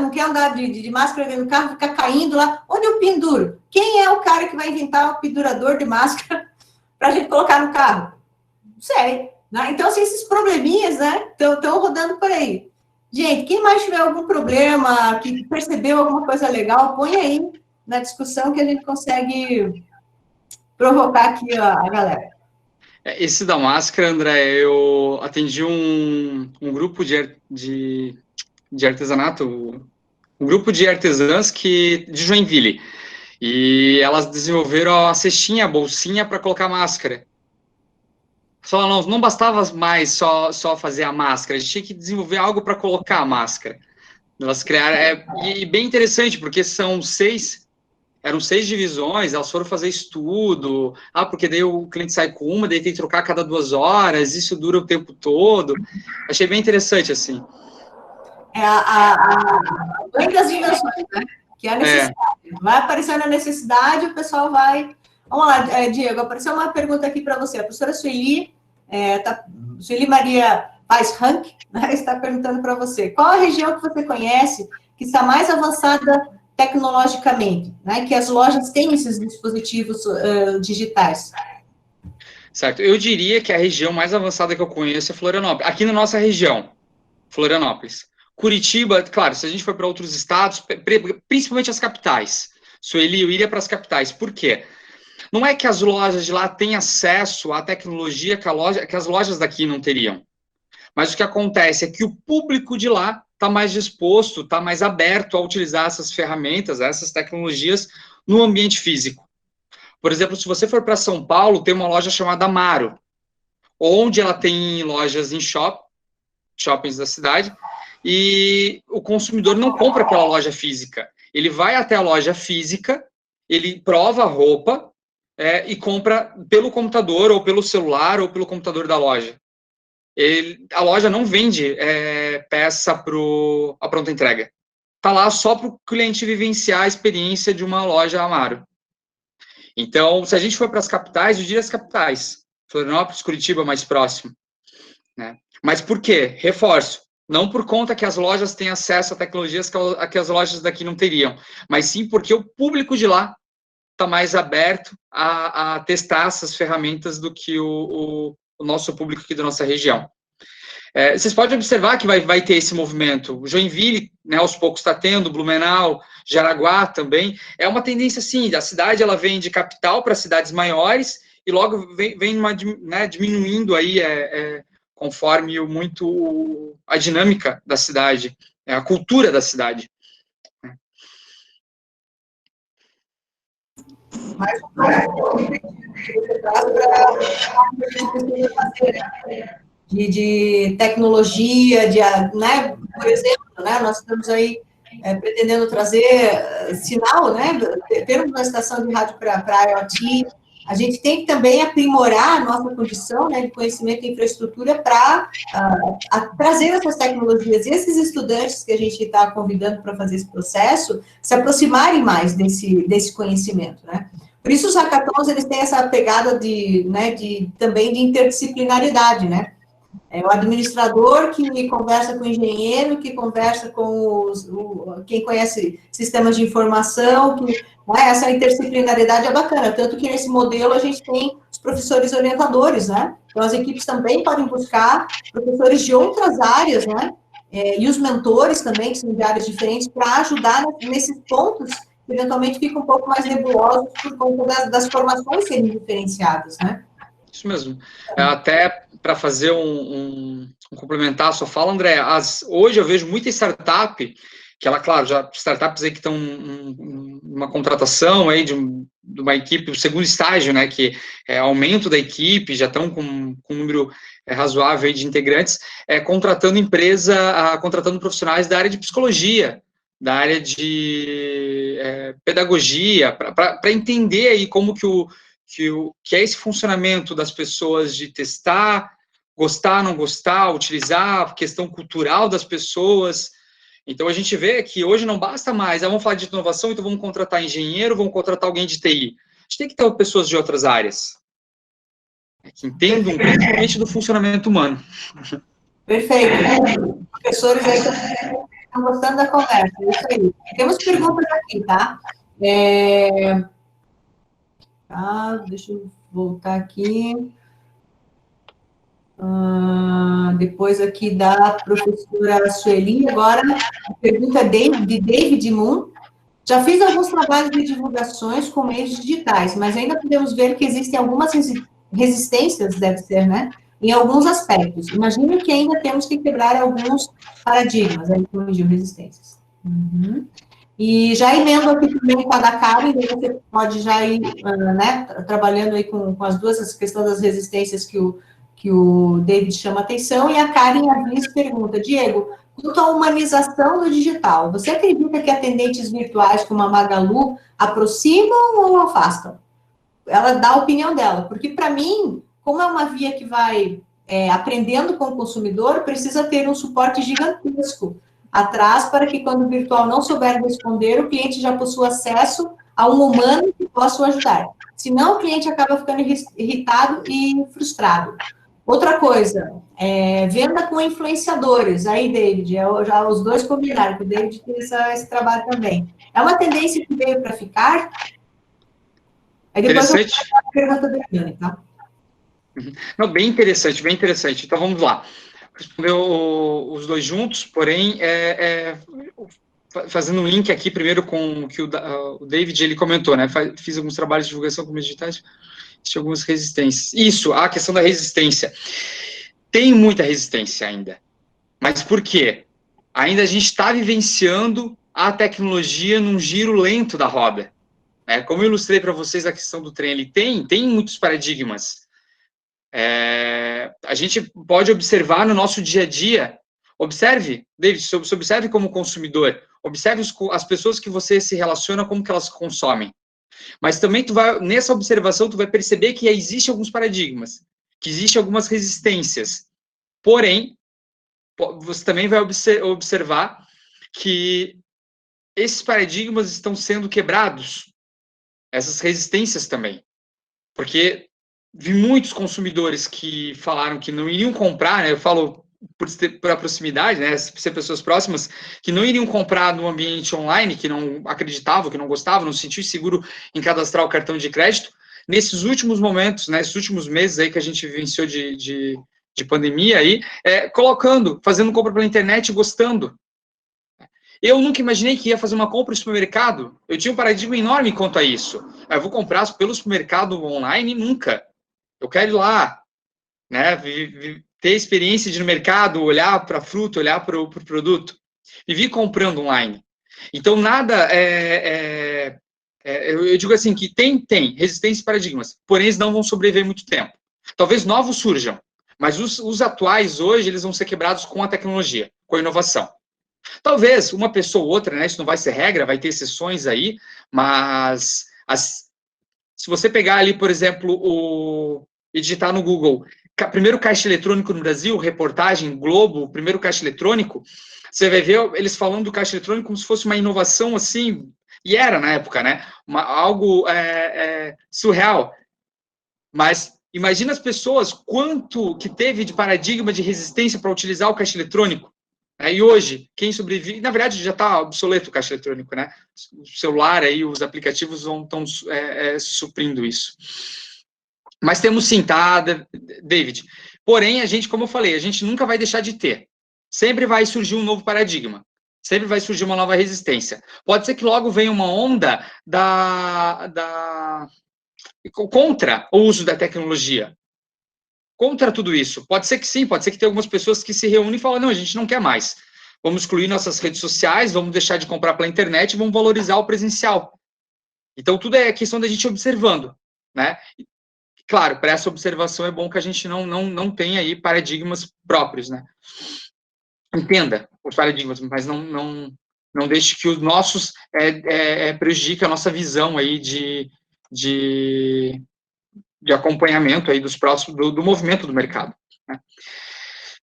não quer andar de máscara dentro do carro, fica caindo lá. Onde eu penduro? Quem é o cara que vai inventar um pendurador de máscara para a gente colocar no carro? Não sei. Né? Então, assim, esses probleminhas, né, estão rodando por aí. Gente, quem mais tiver algum problema, que percebeu alguma coisa legal, põe aí na discussão que a gente consegue provocar aqui a galera. Esse da máscara, André, eu atendi um grupo de artesanato, um grupo de artesãs de Joinville, e elas desenvolveram a cestinha, a bolsinha para colocar máscara. Só não bastava mais só fazer a máscara, a gente tinha que desenvolver algo para colocar a máscara. Elas criaram, e bem interessante, porque eram 6 divisões, elas foram fazer estudo, porque daí o cliente sai com uma, daí tem que trocar a cada 2 horas, isso dura o tempo todo. Achei bem interessante, assim. A mãe das invenções, né? Que é a necessidade. Vai aparecendo a necessidade, o pessoal vai... Vamos lá, Diego, apareceu uma pergunta aqui para você. A professora Sueli Maria Paz-Rank, né, está perguntando para você, qual a região que você conhece que está mais avançada tecnologicamente, né, que as lojas têm esses dispositivos digitais? Certo, eu diria que a região mais avançada que eu conheço é Florianópolis, aqui na nossa região, Florianópolis. Curitiba, claro, se a gente for para outros estados, principalmente as capitais, Sueli, eu iria para as capitais, por quê? Não é que as lojas de lá têm acesso à tecnologia que as lojas daqui não teriam, mas o que acontece é que o público de lá está mais disposto, está mais aberto a utilizar essas ferramentas, essas tecnologias no ambiente físico. Por exemplo, se você for para São Paulo, tem uma loja chamada Amaro, onde ela tem lojas em shoppings da cidade, e o consumidor não compra pela loja física. Ele vai até a loja física, ele prova a roupa e compra pelo computador, ou pelo celular, ou pelo computador da loja. A loja não vende peça a pronta entrega. Está lá só para o cliente vivenciar a experiência de uma loja Amaro. Então, se a gente for para as capitais, eu diria as capitais. Florianópolis, Curitiba, mais próximo. Né? Mas por quê? Reforço. Não por conta que as lojas têm acesso a tecnologias que as lojas daqui não teriam, mas sim porque o público de lá está mais aberto a testar essas ferramentas do que o nosso público aqui da nossa região. Vocês podem observar que vai ter esse movimento. Joinville, né, aos poucos está tendo, Blumenau, Jaraguá também. É uma tendência, sim, a cidade ela vem de capital para cidades maiores e logo vem diminuindo aí, conforme a dinâmica da cidade, a cultura da cidade. Mais de tecnologia, né, por exemplo, né, nós estamos aí pretendendo trazer sinal, né, termos uma estação de rádio para IoT. A gente tem que também aprimorar a nossa condição, né, de conhecimento e infraestrutura para trazer essas tecnologias e esses estudantes que a gente está convidando para fazer esse processo se aproximarem mais desse conhecimento, né? Por isso os hackathons, eles têm essa pegada também de interdisciplinaridade, né? É o administrador que conversa com o engenheiro, que conversa com quem conhece sistemas de informação, essa interdisciplinaridade é bacana, tanto que nesse modelo a gente tem os professores orientadores, né? Então as equipes também podem buscar professores de outras áreas, né? E os mentores também, que são de áreas diferentes, para ajudar nesses pontos que eventualmente ficam um pouco mais nebulosos por conta das formações serem diferenciadas, né? Isso mesmo. Até para fazer um complementar a sua fala, André, hoje eu vejo muita startup, que ela, claro, já startups aí que estão uma contratação aí de uma equipe, o segundo estágio, né, que é aumento da equipe, já estão com um número razoável aí de integrantes, contratando contratando profissionais da área de psicologia, da área de pedagogia, para entender aí como que é esse funcionamento das pessoas de testar, gostar, não gostar, utilizar, a questão cultural das pessoas. Então, a gente vê que hoje não basta mais, vamos falar de inovação, então vamos contratar engenheiro, vamos contratar alguém de TI. A gente tem que ter pessoas de outras áreas, que entendam principalmente do funcionamento humano. Perfeito. Professores aí estão gostando da conversa, é isso aí. Temos perguntas aqui, tá? Deixa eu voltar aqui. Depois aqui da professora Sueli, agora a pergunta de David Moon. Já fiz alguns trabalhos de divulgações com meios digitais, mas ainda podemos ver que existem algumas resistências, deve ser, né? Em alguns aspectos. Imagino que ainda temos que quebrar alguns paradigmas, aí corrigiu resistências. E já emendo aqui também com a da Karen, você pode já ir trabalhando aí com as duas, essa questão das resistências que o David chama atenção, e a Karen Avis pergunta, Diego, quanto à humanização do digital, você acredita que atendentes virtuais como a Magalu aproximam ou afastam? Ela dá a opinião dela, porque para mim, como é uma via que vai aprendendo com o consumidor, precisa ter um suporte gigantesco atrás para que quando o virtual não souber responder, o cliente já possua acesso a um humano que possa o ajudar. Senão, o cliente acaba ficando irritado e frustrado. Outra coisa, venda com influenciadores. Aí, David, já os dois combinaram, que o David tem esse trabalho também. É uma tendência que veio para ficar? Aí depois eu faço a pergunta da Dani, tá? Não, bem interessante, bem interessante. Então, vamos lá. Respondeu os dois juntos, porém, fazendo um link aqui primeiro com o que o David ele comentou, né? Fiz alguns trabalhos de divulgação com meios digitais, tinha algumas resistências. Isso, a questão da resistência. Tem muita resistência ainda. Mas por quê? Ainda a gente está vivenciando a tecnologia num giro lento da roda. Como eu ilustrei para vocês a questão do trem, ele tem muitos paradigmas. A gente pode observar no nosso dia a dia. Observe, David, observe como consumidor. Observe as pessoas que você se relaciona, como que elas consomem. Mas também nessa observação, tu vai perceber que existem alguns paradigmas, que existem algumas resistências. Porém, você também vai observar que esses paradigmas estão sendo quebrados, essas resistências também. Porque vi muitos consumidores que falaram que não iriam comprar, né? Eu falo por a proximidade, né? Ser pessoas próximas, que não iriam comprar no ambiente online, que não acreditavam, que não gostavam, não se sentiam seguro em cadastrar o cartão de crédito. Nesses últimos momentos, né? Esses últimos meses aí que a gente vivenciou de pandemia aí, fazendo compra pela internet e gostando. Eu nunca imaginei que ia fazer uma compra no supermercado. Eu tinha um paradigma enorme quanto a isso. Eu vou comprar pelo supermercado online? Nunca. Eu quero ir lá, né? Ter experiência de ir no mercado, olhar para a fruta, olhar para o produto. Vivi comprando online. Então, nada eu digo assim, que tem resistência e paradigmas, porém eles não vão sobreviver muito tempo. Talvez novos surjam, mas os atuais hoje, eles vão ser quebrados com a tecnologia, com a inovação. Talvez uma pessoa ou outra, né? Isso não vai ser regra, vai ter exceções aí, mas se você pegar ali, por exemplo, e digitar no Google, primeiro caixa eletrônico no Brasil, reportagem, Globo, primeiro caixa eletrônico, você vai ver eles falando do caixa eletrônico como se fosse uma inovação, assim, E era, na época, né? Algo surreal. Mas imagina as pessoas, quanto que teve de paradigma de resistência para utilizar o caixa eletrônico. E hoje, quem sobrevive... Na verdade, já está obsoleto o caixa eletrônico, né? O celular, aí, os aplicativos estão suprindo isso. Mas temos sim, tá, David? Porém, a gente, como eu falei, a gente nunca vai deixar de ter. Sempre vai surgir um novo paradigma. Sempre vai surgir uma nova resistência. Pode ser que logo venha uma onda contra o uso da tecnologia. Contra tudo isso. Pode ser que sim, pode ser que tenha algumas pessoas que se reúnem e falam, não, a gente não quer mais. Vamos excluir nossas redes sociais, vamos deixar de comprar pela internet e vamos valorizar o presencial. Então, tudo é questão da gente observando, né? Claro, para essa observação é bom que a gente não tenha aí paradigmas próprios, né? Entenda os paradigmas, mas não deixe que os nossos prejudiquem a nossa visão aí de acompanhamento aí dos próximos, do movimento do mercado, né?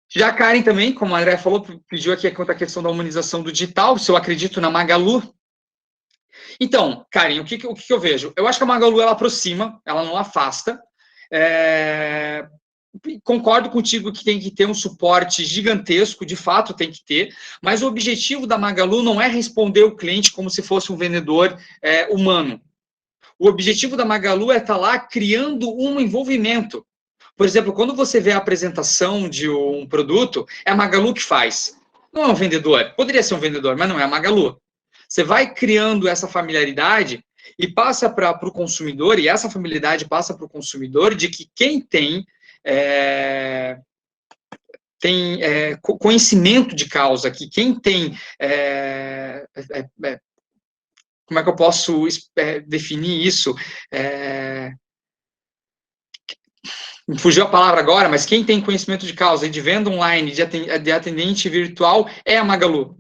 Já a Karen também, como a André falou, pediu aqui quanto à questão da humanização do digital, se eu acredito na Magalu. Então, Karen, o que eu vejo? Eu acho que a Magalu, ela aproxima, ela não afasta. Concordo contigo que tem que ter um suporte gigantesco, de fato tem que ter, mas o objetivo da Magalu não é responder o cliente como se fosse um vendedor humano. O objetivo da Magalu é estar lá criando um envolvimento. Por exemplo, quando você vê a apresentação de um produto, é a Magalu que faz. Não é um vendedor. Poderia ser um vendedor, mas não é a Magalu. Você vai criando essa familiaridade e passa para o consumidor, e essa familiaridade passa para o consumidor de que quem tem conhecimento de causa, que quem tem... como é que eu posso definir isso? Me fugiu a palavra agora, mas quem tem conhecimento de causa e de venda online, de atendente virtual, é a Magalu.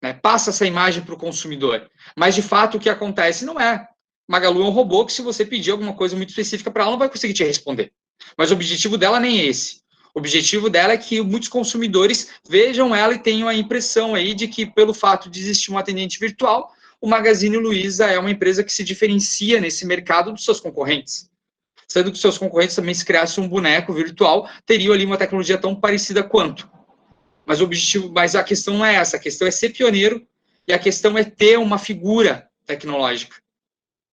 Né? Passa essa imagem para o consumidor. Mas, de fato, o que acontece não é. Magalu é um robô que, se você pedir alguma coisa muito específica para ela, não vai conseguir te responder. Mas o objetivo dela nem é esse. O objetivo dela é que muitos consumidores vejam ela e tenham a impressão aí de que, pelo fato de existir um atendente virtual, o Magazine Luiza é uma empresa que se diferencia nesse mercado dos seus concorrentes. Sendo que seus concorrentes também, se criassem um boneco virtual, teriam ali uma tecnologia tão parecida quanto. Mas a questão não é essa, a questão é ser pioneiro e a questão é ter uma figura tecnológica.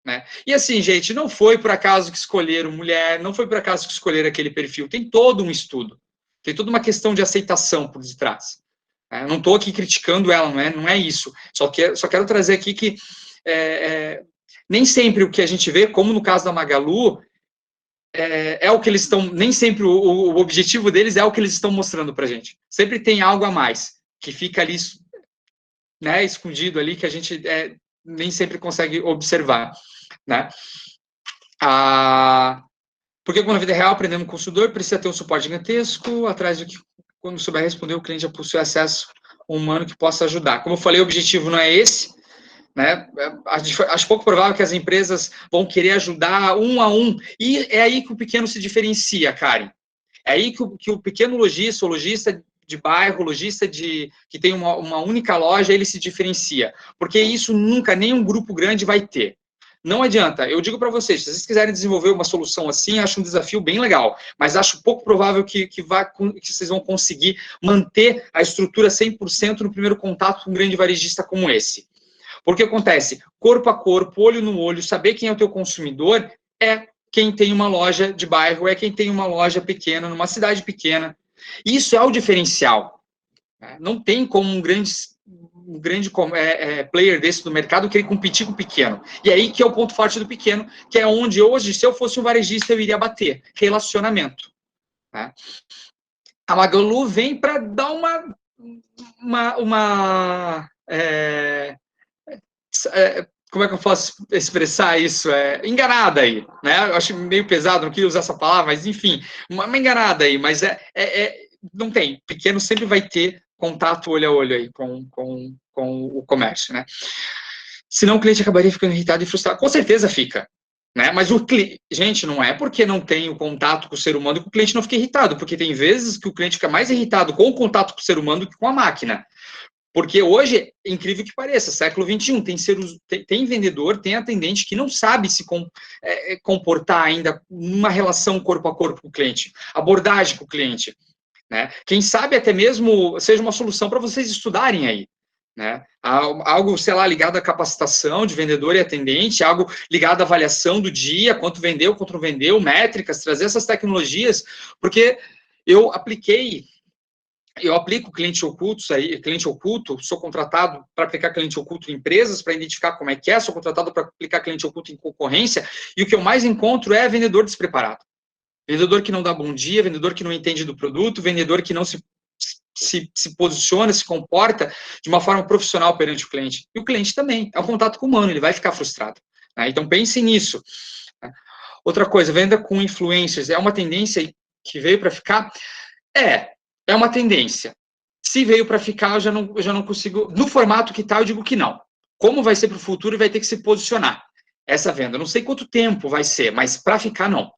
Né? E assim, gente, não foi por acaso que escolheram mulher, não foi por acaso que escolheram aquele perfil, tem todo um estudo, tem toda uma questão de aceitação por detrás. Não estou aqui criticando ela, não é isso, só quero trazer aqui que nem sempre o que a gente vê, como no caso da Magalu, é o que eles estão, nem sempre o objetivo deles é o que eles estão mostrando para a gente. Sempre tem algo a mais, que fica ali, né, escondido ali, que a gente nem sempre consegue observar, né? Porque quando na vida real, aprendendo com o consumidor, precisa ter um suporte gigantesco, atrás do que, quando souber responder, o cliente já possui acesso humano que possa ajudar. Como eu falei, o objetivo não é esse, né? Acho pouco provável que as empresas vão querer ajudar um a um, e é aí que o pequeno se diferencia, Karen. É aí que o pequeno lojista, o lojista de bairro, o lojista que tem uma única loja, ele se diferencia, porque isso nunca, nenhum grupo grande vai ter. Não adianta, eu digo para vocês, se vocês quiserem desenvolver uma solução assim, acho um desafio bem legal, mas acho pouco provável que vocês vão conseguir manter a estrutura 100% no primeiro contato com um grande varejista como esse. Porque acontece, corpo a corpo, olho no olho, saber quem é o teu consumidor é quem tem uma loja de bairro, é quem tem uma loja pequena, numa cidade pequena. Isso é o diferencial. Não tem como um grande player desse do mercado querer competir com o pequeno. E aí que é o ponto forte do pequeno, que é onde hoje, se eu fosse um varejista, eu iria bater. Relacionamento. Né? A Magalu vem para dar como é que eu posso expressar isso? Enganada aí, né? Eu acho meio pesado, não queria usar essa palavra, mas enfim, uma enganada aí, mas não tem. Pequeno sempre vai ter contato olho a olho aí com o comércio, né? Senão o cliente acabaria ficando irritado e frustrado. Com certeza fica, né? Mas gente, não é porque não tem o contato com o ser humano que o cliente não fica irritado, porque tem vezes que o cliente fica mais irritado com o contato com o ser humano do que com a máquina. Porque hoje, incrível que pareça, século XXI, tem vendedor, tem atendente que não sabe se comportar ainda numa relação corpo a corpo com o cliente, abordagem com o cliente, né? Quem sabe até mesmo seja uma solução para vocês estudarem aí, né? Algo, sei lá, ligado à capacitação de vendedor e atendente, algo ligado à avaliação do dia, quanto vendeu, quanto não vendeu, métricas, trazer essas tecnologias, porque eu aplico cliente oculto, sou contratado para aplicar cliente oculto em empresas, para identificar como é que é, sou contratado para aplicar cliente oculto em concorrência, e o que eu mais encontro é vendedor despreparado. Vendedor que não dá bom dia, vendedor que não entende do produto, vendedor que não se posiciona, se comporta de uma forma profissional perante o cliente. E o cliente também, é um contato com o humano, ele vai ficar frustrado, né? Então pense nisso. Outra coisa, venda com influencers, é uma tendência que veio para ficar? É uma tendência. Se veio para ficar, eu já não consigo... No formato que está, eu digo que não. Como vai ser para o futuro, vai ter que se posicionar essa venda. Eu não sei quanto tempo vai ser, mas para ficar, não.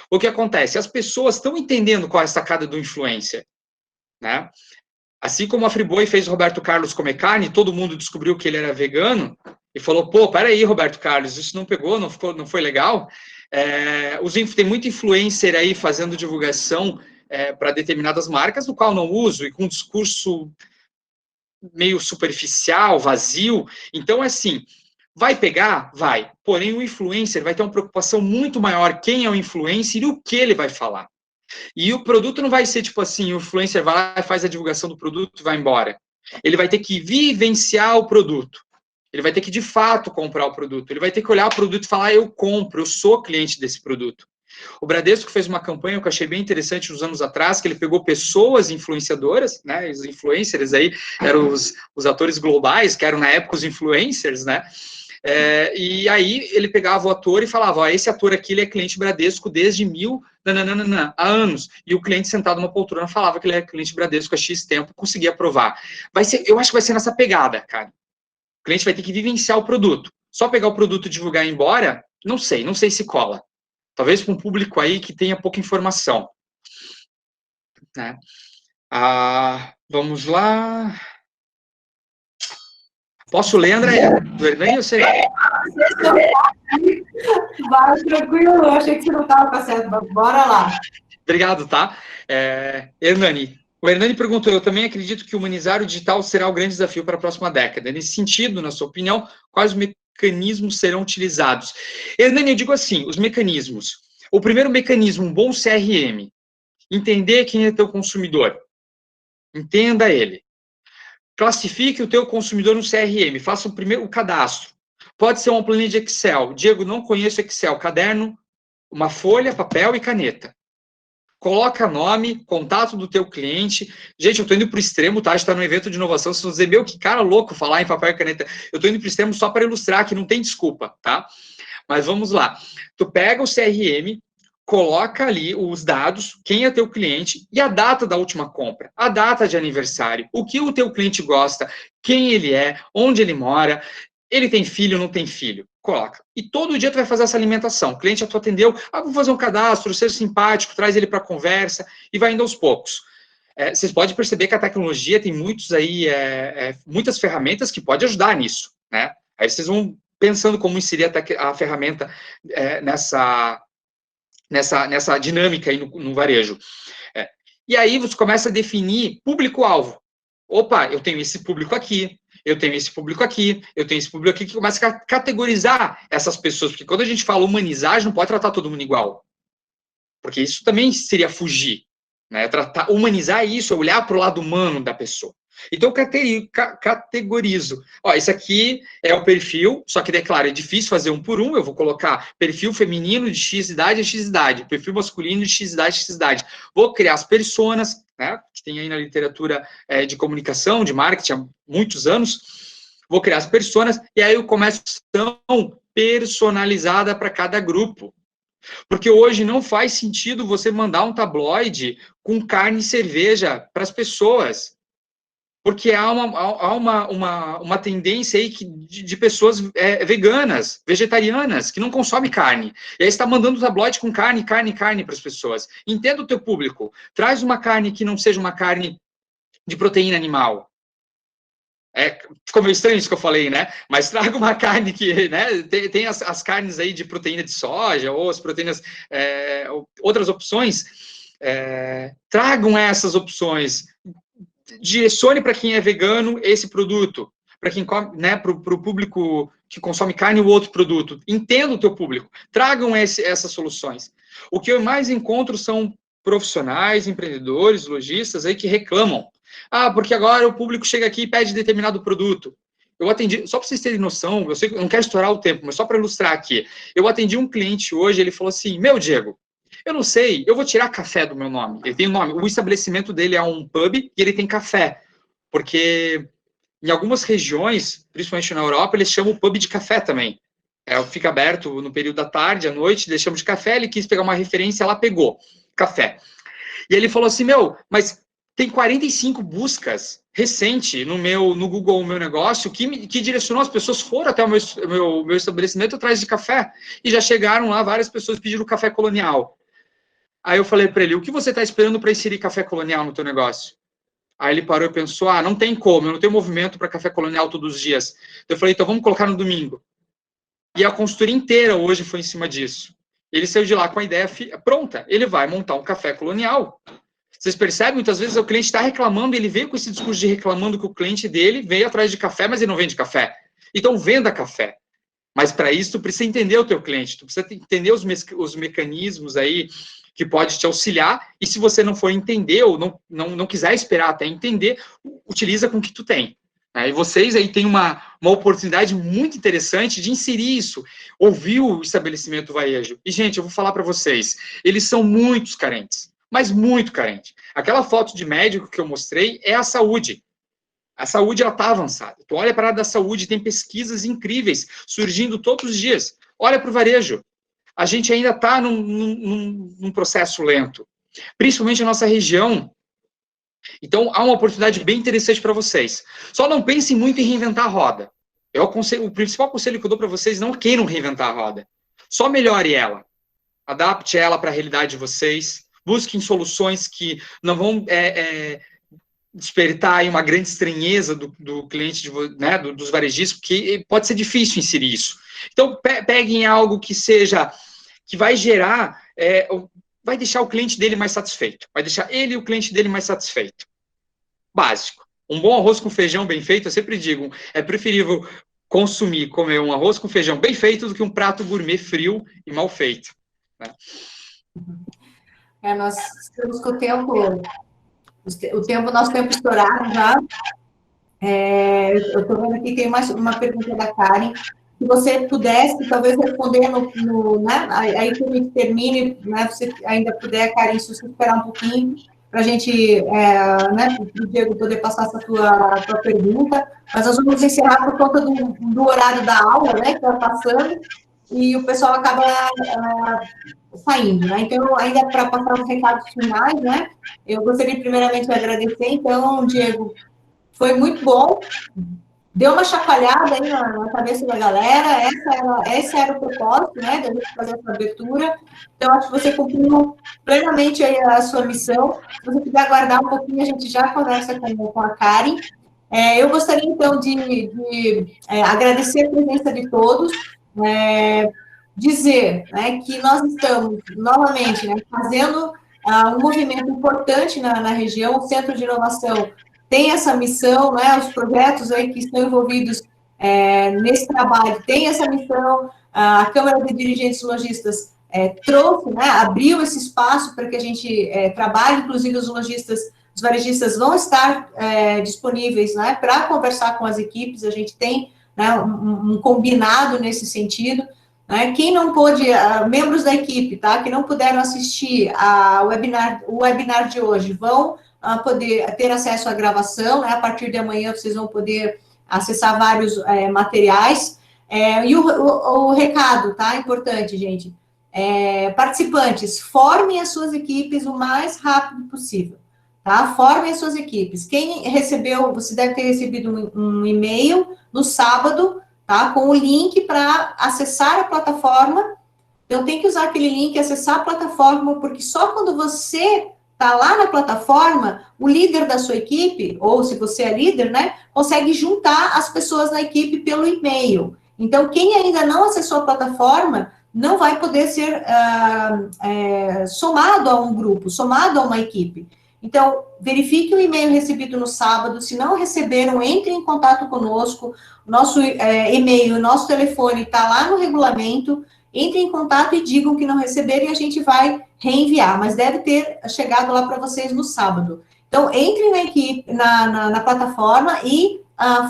O que acontece? As pessoas estão entendendo qual é a sacada do influencer, né? Assim como a Friboi fez o Roberto Carlos comer carne, todo mundo descobriu que ele era vegano, e falou, pô, peraí, Roberto Carlos, isso não pegou, não foi legal? Tem muito influencer aí fazendo divulgação para determinadas marcas, no qual não uso, e com um discurso meio superficial, vazio. Então, assim, vai pegar? Vai. Porém, o influencer vai ter uma preocupação muito maior quem é o influencer e o que ele vai falar. E o produto não vai ser tipo assim, o influencer vai lá e faz a divulgação do produto e vai embora. Ele vai ter que vivenciar o produto. Ele vai ter que, de fato, comprar o produto. Ele vai ter que olhar o produto e falar, eu compro, eu sou cliente desse produto. O Bradesco fez uma campanha que eu achei bem interessante uns anos atrás, que ele pegou pessoas influenciadoras, né, os influencers aí, eram os atores globais, que eram na época os influencers, né, e aí ele pegava o ator e falava, ó, esse ator aqui, ele é cliente Bradesco desde há anos, e o cliente sentado numa poltrona falava que ele é cliente Bradesco há X tempo, conseguia aprovar. Eu acho que vai ser nessa pegada, cara. O cliente vai ter que vivenciar o produto. Só pegar o produto e divulgar e ir embora, não sei se cola. Talvez para um público aí que tenha pouca informação, né? Vamos lá. Posso ler, André? Do Hernani, eu sei. Vai, tranquilo, eu achei que você não estava com a certa. Bora lá. Obrigado, tá? Hernani. O Hernani perguntou, eu também acredito que humanizar o digital será o grande desafio para a próxima década. Nesse sentido, na sua opinião, quais mecanismos serão utilizados? Hernani, eu digo assim, os mecanismos. O primeiro mecanismo, um bom CRM. Entender quem é teu consumidor. Entenda ele. Classifique o teu consumidor no CRM. Faça o cadastro. Pode ser uma planilha de Excel. Diego, não conheço Excel. Caderno, uma folha, papel e caneta. Coloca nome, contato do teu cliente. Gente, eu estou indo para o extremo, tá? A gente está num evento de inovação. Vocês vão dizer, meu, que cara louco falar em papel e caneta. Eu estou indo para o extremo só para ilustrar, que não tem desculpa, tá? Mas vamos lá. Tu pega o CRM, coloca ali os dados, quem é teu cliente e a data da última compra, a data de aniversário, o que o teu cliente gosta, quem ele é, onde ele mora, ele tem filho, não tem filho. Coloca. E todo dia tu vai fazer essa alimentação. O cliente já tu atendeu, vou fazer um cadastro, seja simpático, traz ele para a conversa e vai indo aos poucos. Vocês podem perceber que a tecnologia tem muitas ferramentas que podem ajudar nisso, né? Aí vocês vão pensando como inserir a ferramenta nessa dinâmica aí no varejo. E aí você começa a definir público-alvo. Opa, eu tenho esse público aqui, eu tenho esse público aqui, eu tenho esse público aqui, que começa a categorizar essas pessoas, porque quando a gente fala humanizar, a gente não pode tratar todo mundo igual. Porque isso também seria fugir, né? Humanizar isso é olhar para o lado humano da pessoa. Então, eu categorizo. Ó, esse aqui é o perfil, só que, é claro, é difícil fazer um por um. Eu vou colocar perfil feminino de X idade a X idade, perfil masculino de X idade a X idade. Vou criar as personas, né, que tem aí na literatura de comunicação, de marketing há muitos anos. Vou criar as personas e aí eu começo a ação personalizada para cada grupo. Porque hoje não faz sentido você mandar um tabloide com carne e cerveja para as pessoas. Porque há uma tendência aí de pessoas veganas, vegetarianas, que não consomem carne. E aí você está mandando tabloide com carne para as pessoas. Entenda o teu público. Traz uma carne que não seja uma carne de proteína animal. Ficou meio estranho isso que eu falei, né? Mas traga uma carne que, né? Tem as carnes aí de proteína de soja, ou as proteínas, outras opções. Tragam essas opções. Direcione para quem é vegano esse produto. Para quem come, né? Para o público que consome carne, o outro produto. Entenda o teu público. Tragam essas soluções. O que eu mais encontro são profissionais, empreendedores, lojistas aí que reclamam. Porque agora o público chega aqui e pede determinado produto. Eu atendi, só para vocês terem noção, eu sei que eu não quero estourar o tempo, mas só para ilustrar aqui. Eu atendi um cliente hoje, ele falou assim, meu Diego, eu não sei, eu vou tirar café do meu nome. Ele tem um nome, o estabelecimento dele é um pub e ele tem café. Porque em algumas regiões, principalmente na Europa, eles chamam o pub de café também. Fica aberto no período da tarde, à noite, eles chamam de café, ele quis pegar uma referência, lá pegou, café. E ele falou assim, mas tem 45 buscas recente no Google, o meu negócio, que direcionou as pessoas, foram até o meu estabelecimento atrás de café, e já chegaram lá, várias pessoas pediram café colonial. Aí eu falei para ele, o que você está esperando para inserir café colonial no teu negócio? Aí ele parou e pensou, não tem como, eu não tenho movimento para café colonial todos os dias. Eu falei, então vamos colocar no domingo. E a consultoria inteira hoje foi em cima disso. Ele saiu de lá com a ideia pronta, ele vai montar um café colonial. Vocês percebem, muitas vezes o cliente está reclamando, ele veio com esse discurso de reclamando que o cliente dele veio atrás de café, mas ele não vende café. Então, venda café. Mas, para isso, tu precisa entender o teu cliente, tu precisa entender os mecanismos aí que pode te auxiliar, e se você não for entender, ou não quiser esperar até entender, utiliza com o que tu tem. E vocês aí têm uma oportunidade muito interessante de inserir isso, ouvir o estabelecimento varejo. E, gente, eu vou falar para vocês, eles são muito carentes. Mas muito carente. Aquela foto de médico que eu mostrei é a saúde. A saúde, ela está avançada. Tu olha para a área da saúde, tem pesquisas incríveis surgindo todos os dias. Olha para o varejo. A gente ainda está num processo lento. Principalmente na nossa região. Então, há uma oportunidade bem interessante para vocês. Só não pensem muito em reinventar a roda. O principal conselho que eu dou para vocês, não queiram reinventar a roda. Só melhore ela. Adapte ela para a realidade de vocês. Busquem soluções que não vão despertar aí uma grande estranheza do cliente, né, dos varejistas, porque pode ser difícil inserir isso. Então, peguem algo que vai gerar, vai deixar o cliente dele mais satisfeito, vai deixar ele e o cliente dele mais satisfeito. Básico. Um bom arroz com feijão bem feito, eu sempre digo, é preferível comer um arroz com feijão bem feito do que um prato gourmet frio e mal feito. Né? Nós estamos com nosso tempo estourado já. Eu estou vendo aqui, tem uma pergunta da Karen. Se você pudesse, talvez, responder né, aí que a gente termine, né, se ainda puder, Karen, se você esperar um pouquinho, para a gente, né, o Diego poder passar essa tua pergunta, mas nós vamos encerrar por conta do horário da aula, né, que está passando, e o pessoal acaba saindo, né? Então, ainda para passar os recados finais, né? Eu gostaria primeiramente de agradecer. Então, Diego, foi muito bom. Deu uma chacoalhada aí na cabeça da galera. Esse era o propósito, né? Da gente fazer essa abertura. Então, acho que você cumpriu plenamente aí a sua missão. Se você quiser aguardar um pouquinho, a gente já conversa com a Karen. Eu gostaria, então, de agradecer a presença de todos. Dizer, né, que nós estamos, novamente, né, fazendo um movimento importante na região. O Centro de Inovação tem essa missão, né, os projetos aí que estão envolvidos nesse trabalho têm essa missão. A Câmara de Dirigentes Lojistas trouxe, né, abriu esse espaço para que a gente trabalhe, inclusive os lojistas, os varejistas vão estar disponíveis, né, para conversar com as equipes. A gente tem, né, um combinado nesse sentido. Quem não pôde, membros da equipe, tá, que não puderam assistir o webinar de hoje, vão poder ter acesso à gravação, né, a partir de amanhã vocês vão poder acessar vários materiais, e o recado, tá, importante, gente, participantes, formem as suas equipes o mais rápido possível, tá, formem as suas equipes. Quem recebeu, você deve ter recebido um e-mail no sábado, tá, com o link para acessar a plataforma. Então, tem que usar aquele link, acessar a plataforma, porque só quando você está lá na plataforma, o líder da sua equipe, ou se você é líder, né, consegue juntar as pessoas na equipe pelo e-mail. Então, quem ainda não acessou a plataforma, não vai poder ser somado a um grupo, somado a uma equipe. Então, verifique o e-mail recebido no sábado. Se não receberam, entre em contato conosco. Nosso e-mail, nosso telefone está lá no regulamento. Entre em contato e digam que não receberam e a gente vai reenviar. Mas deve ter chegado lá para vocês no sábado. Então, entrem na equipe, na plataforma e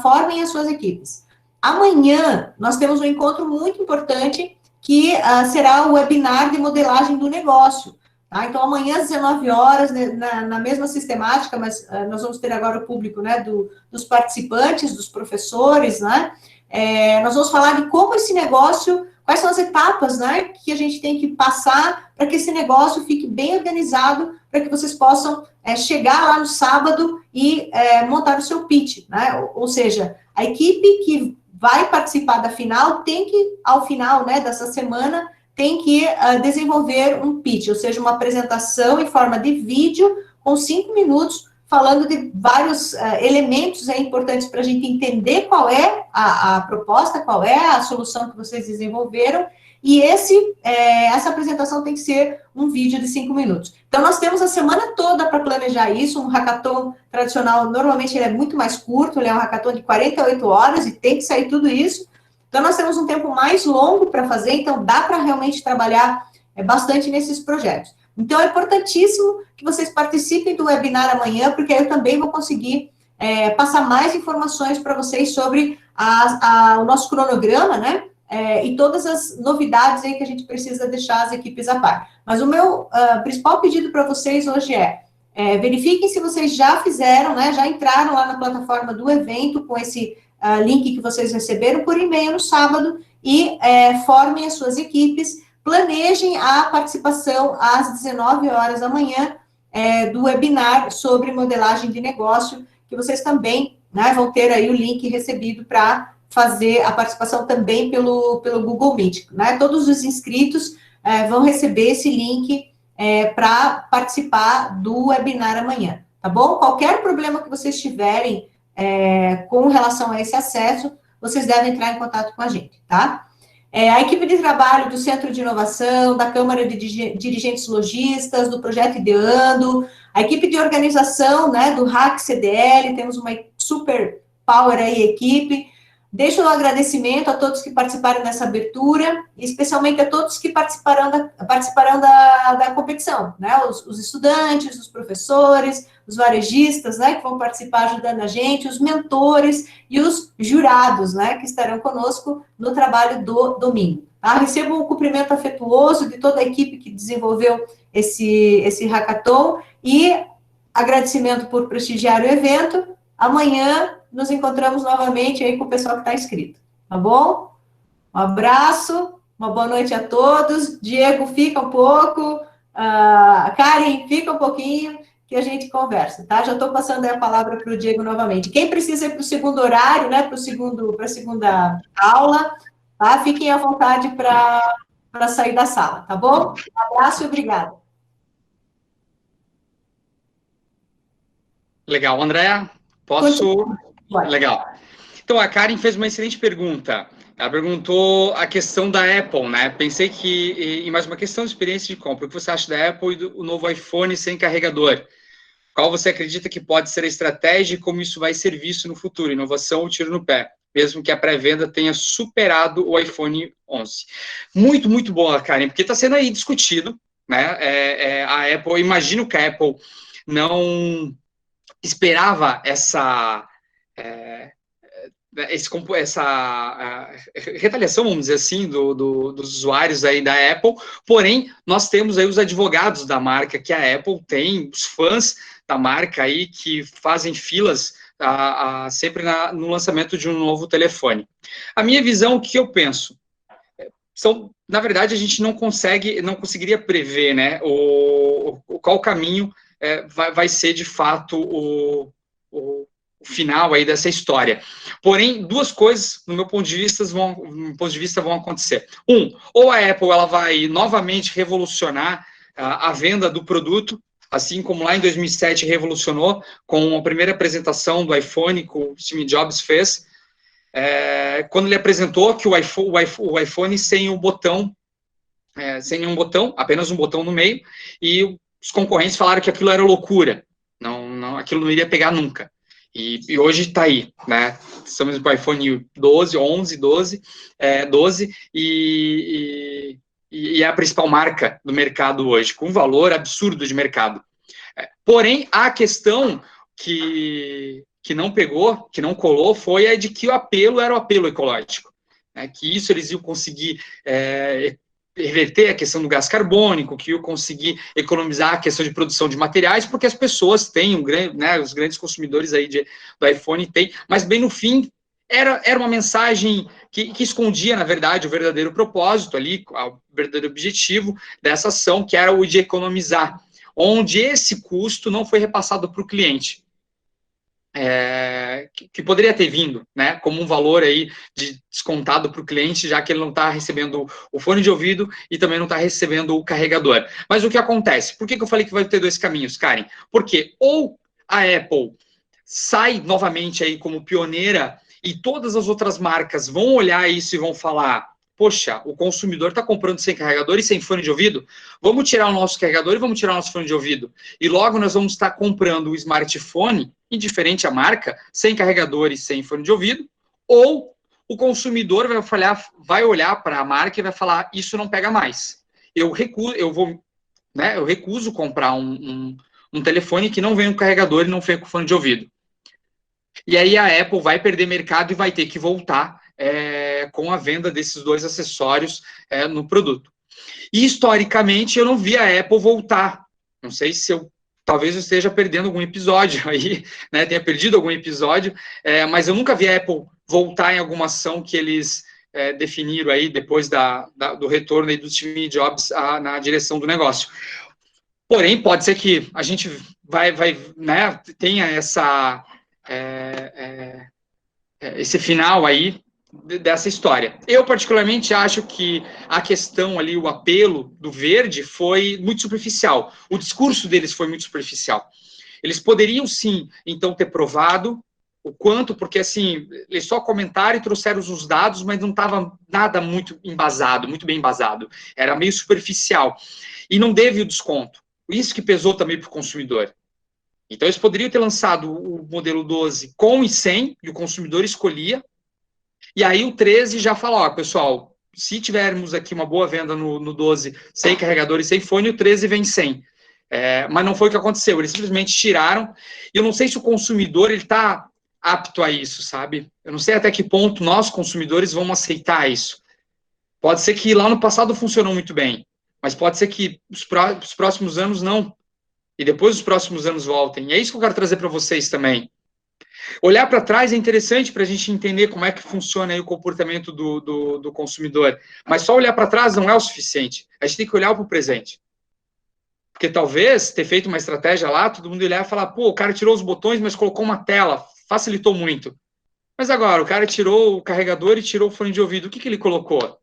formem as suas equipes. Amanhã, nós temos um encontro muito importante, que será o webinar de modelagem do negócio. Tá? Então, amanhã, às 19 horas, né, na mesma sistemática, mas nós vamos ter agora o público, né, dos participantes, dos professores, né? Nós vamos falar de como esse negócio, quais são as etapas, né, que a gente tem que passar para que esse negócio fique bem organizado, para que vocês possam chegar lá no sábado e montar o seu pitch, né? Ou seja, a equipe que vai participar da final tem que, ao final, né, dessa semana, tem que desenvolver um pitch, ou seja, uma apresentação em forma de vídeo, com 5 minutos, falando de vários elementos importantes para a gente entender qual é a proposta, qual é a solução que vocês desenvolveram, e essa apresentação tem que ser um vídeo de 5 minutos. Então, nós temos a semana toda para planejar isso. Um hackathon tradicional, normalmente, ele é muito mais curto, ele é um hackathon de 48 horas, e tem que sair tudo isso. Então, nós temos um tempo mais longo para fazer, então dá para realmente trabalhar bastante nesses projetos. Então, é importantíssimo que vocês participem do webinar amanhã, porque aí eu também vou conseguir passar mais informações para vocês sobre o nosso cronograma, né? E todas as novidades aí que a gente precisa deixar as equipes a par. Mas o meu principal pedido para vocês hoje verifiquem se vocês já fizeram, né? Já entraram lá na plataforma do evento com esse link que vocês receberam por e-mail no sábado e formem as suas equipes, planejem a participação às 19 horas da manhã do webinar sobre modelagem de negócio, que vocês também, né, vão ter aí o link recebido para fazer a participação também pelo Google Meet, né? Todos os inscritos vão receber esse link para participar do webinar amanhã, tá bom? Qualquer problema que vocês tiverem com relação a esse acesso, vocês devem entrar em contato com a gente, tá? A equipe de trabalho do Centro de Inovação, da Câmara de Dirigentes Lojistas, do Projeto Ideando, a equipe de organização, né, do Hack CDL, temos uma super power aí, equipe. Deixo o agradecimento a todos que participaram dessa abertura, e especialmente a todos que participarão da competição, né? Os estudantes, os professores, os varejistas, né, que vão participar ajudando a gente, os mentores e os jurados, né, que estarão conosco no trabalho do domingo. Tá? Recebam um cumprimento afetuoso de toda a equipe que desenvolveu esse hackathon e agradecimento por prestigiar o evento. Amanhã nos encontramos novamente aí com o pessoal que está inscrito, tá bom? Um abraço, uma boa noite a todos. Diego, fica um pouco. Karen, fica um pouquinho, que a gente conversa, tá? Já estou passando aí a palavra para o Diego novamente. Quem precisa ir para o segundo horário, né, para a segunda aula, tá? Fiquem à vontade para sair da sala, tá bom? Um abraço e obrigada. Legal, Andréa, posso? Legal. Então, a Karen fez uma excelente pergunta. Ela perguntou a questão da Apple, né? Pensei que, em mais uma questão de experiência de compra, o que você acha da Apple e do novo iPhone sem carregador? Qual você acredita que pode ser a estratégia e como isso vai ser visto no futuro? Inovação ou tiro no pé? Mesmo que a pré-venda tenha superado o iPhone 11. Muito, muito boa, Karen, porque está sendo aí discutido, né? A Apple, eu imagino que a Apple não esperava essa retaliação, vamos dizer assim, dos usuários aí da Apple, porém, nós temos aí os advogados da marca que a Apple tem, os fãs da marca aí que fazem filas sempre no lançamento de um novo telefone. A minha visão, o que eu penso? Na verdade, a gente não conseguiria prever, né, qual caminho vai ser, de fato, o final aí dessa história. Porém, duas coisas, no meu ponto de vista, vão acontecer. Ou a Apple ela vai novamente revolucionar a venda do produto, assim como lá em 2007 revolucionou com a primeira apresentação do iPhone que o Steve Jobs fez, quando ele apresentou que o iPhone sem o botão, sem nenhum botão, apenas um botão no meio, e os concorrentes falaram que aquilo era loucura, aquilo não iria pegar nunca. E hoje está aí, né? Estamos com o iPhone 12, 11, 12, 12, e é a principal marca do mercado hoje, com um valor absurdo de mercado. Porém, a questão que não pegou, que não colou, foi a de que o apelo era o apelo ecológico, né? Que isso eles iam conseguir reverter a questão do gás carbônico, que iam conseguir economizar a questão de produção de materiais, porque as pessoas têm, os grandes consumidores aí do iPhone têm, mas bem no fim, era uma mensagem que escondia, na verdade, o verdadeiro propósito ali, o verdadeiro objetivo dessa ação, que era o de economizar, onde esse custo não foi repassado para o cliente. Que poderia ter vindo, né, como um valor aí descontado para o cliente, já que ele não está recebendo o fone de ouvido e também não está recebendo o carregador. Mas o que acontece? Por que eu falei que vai ter dois caminhos, Karen? Porque ou a Apple sai novamente aí como pioneira e todas as outras marcas vão olhar isso e vão falar: poxa, o consumidor está comprando sem carregador e sem fone de ouvido, vamos tirar o nosso carregador e vamos tirar o nosso fone de ouvido. E logo nós vamos estar comprando o smartphone, indiferente à marca, sem carregador e sem fone de ouvido, ou o consumidor vai olhar para a marca e vai falar: isso não pega mais. Eu recuso comprar um telefone que não vem com carregador e não vem com fone de ouvido. E aí a Apple vai perder mercado e vai ter que voltar com a venda desses dois acessórios no produto. E, historicamente, eu não vi a Apple voltar. Não sei se talvez eu esteja perdendo algum episódio aí, né? Tenha perdido algum episódio, mas eu nunca vi a Apple voltar em alguma ação que eles definiram aí depois do retorno aí do Steve Jobs na direção do negócio. Porém, pode ser que a gente né, tenha esse final aí dessa história. Eu, particularmente, acho que a questão ali, o apelo do verde foi muito superficial. O discurso deles foi muito superficial. Eles poderiam, sim, então, ter provado o quanto, porque, assim, eles só comentaram e trouxeram os dados, mas não estava nada muito embasado, muito bem embasado. Era meio superficial. E não teve o desconto. Isso que pesou também para o consumidor. Então, eles poderiam ter lançado o modelo 12 com e sem, e o consumidor escolhia. E aí o 13 já fala: ó, pessoal, se tivermos aqui uma boa venda no 12 sem carregador e sem fone, o 13 vem sem. Mas não foi o que aconteceu, eles simplesmente tiraram. E eu não sei se o consumidor está apto a isso, sabe? Eu não sei até que ponto nós, consumidores, vamos aceitar isso. Pode ser que lá no passado funcionou muito bem, mas pode ser que os próximos anos não. E depois os próximos anos voltem. E é isso que eu quero trazer para vocês também. Olhar para trás é interessante para a gente entender como é que funciona aí o comportamento do consumidor. Mas só olhar para trás não é o suficiente. A gente tem que olhar para o presente. Porque talvez ter feito uma estratégia lá, todo mundo olhar e falar: pô, o cara tirou os botões, mas colocou uma tela, facilitou muito. Mas agora, o cara tirou o carregador e tirou o fone de ouvido. O que ele colocou?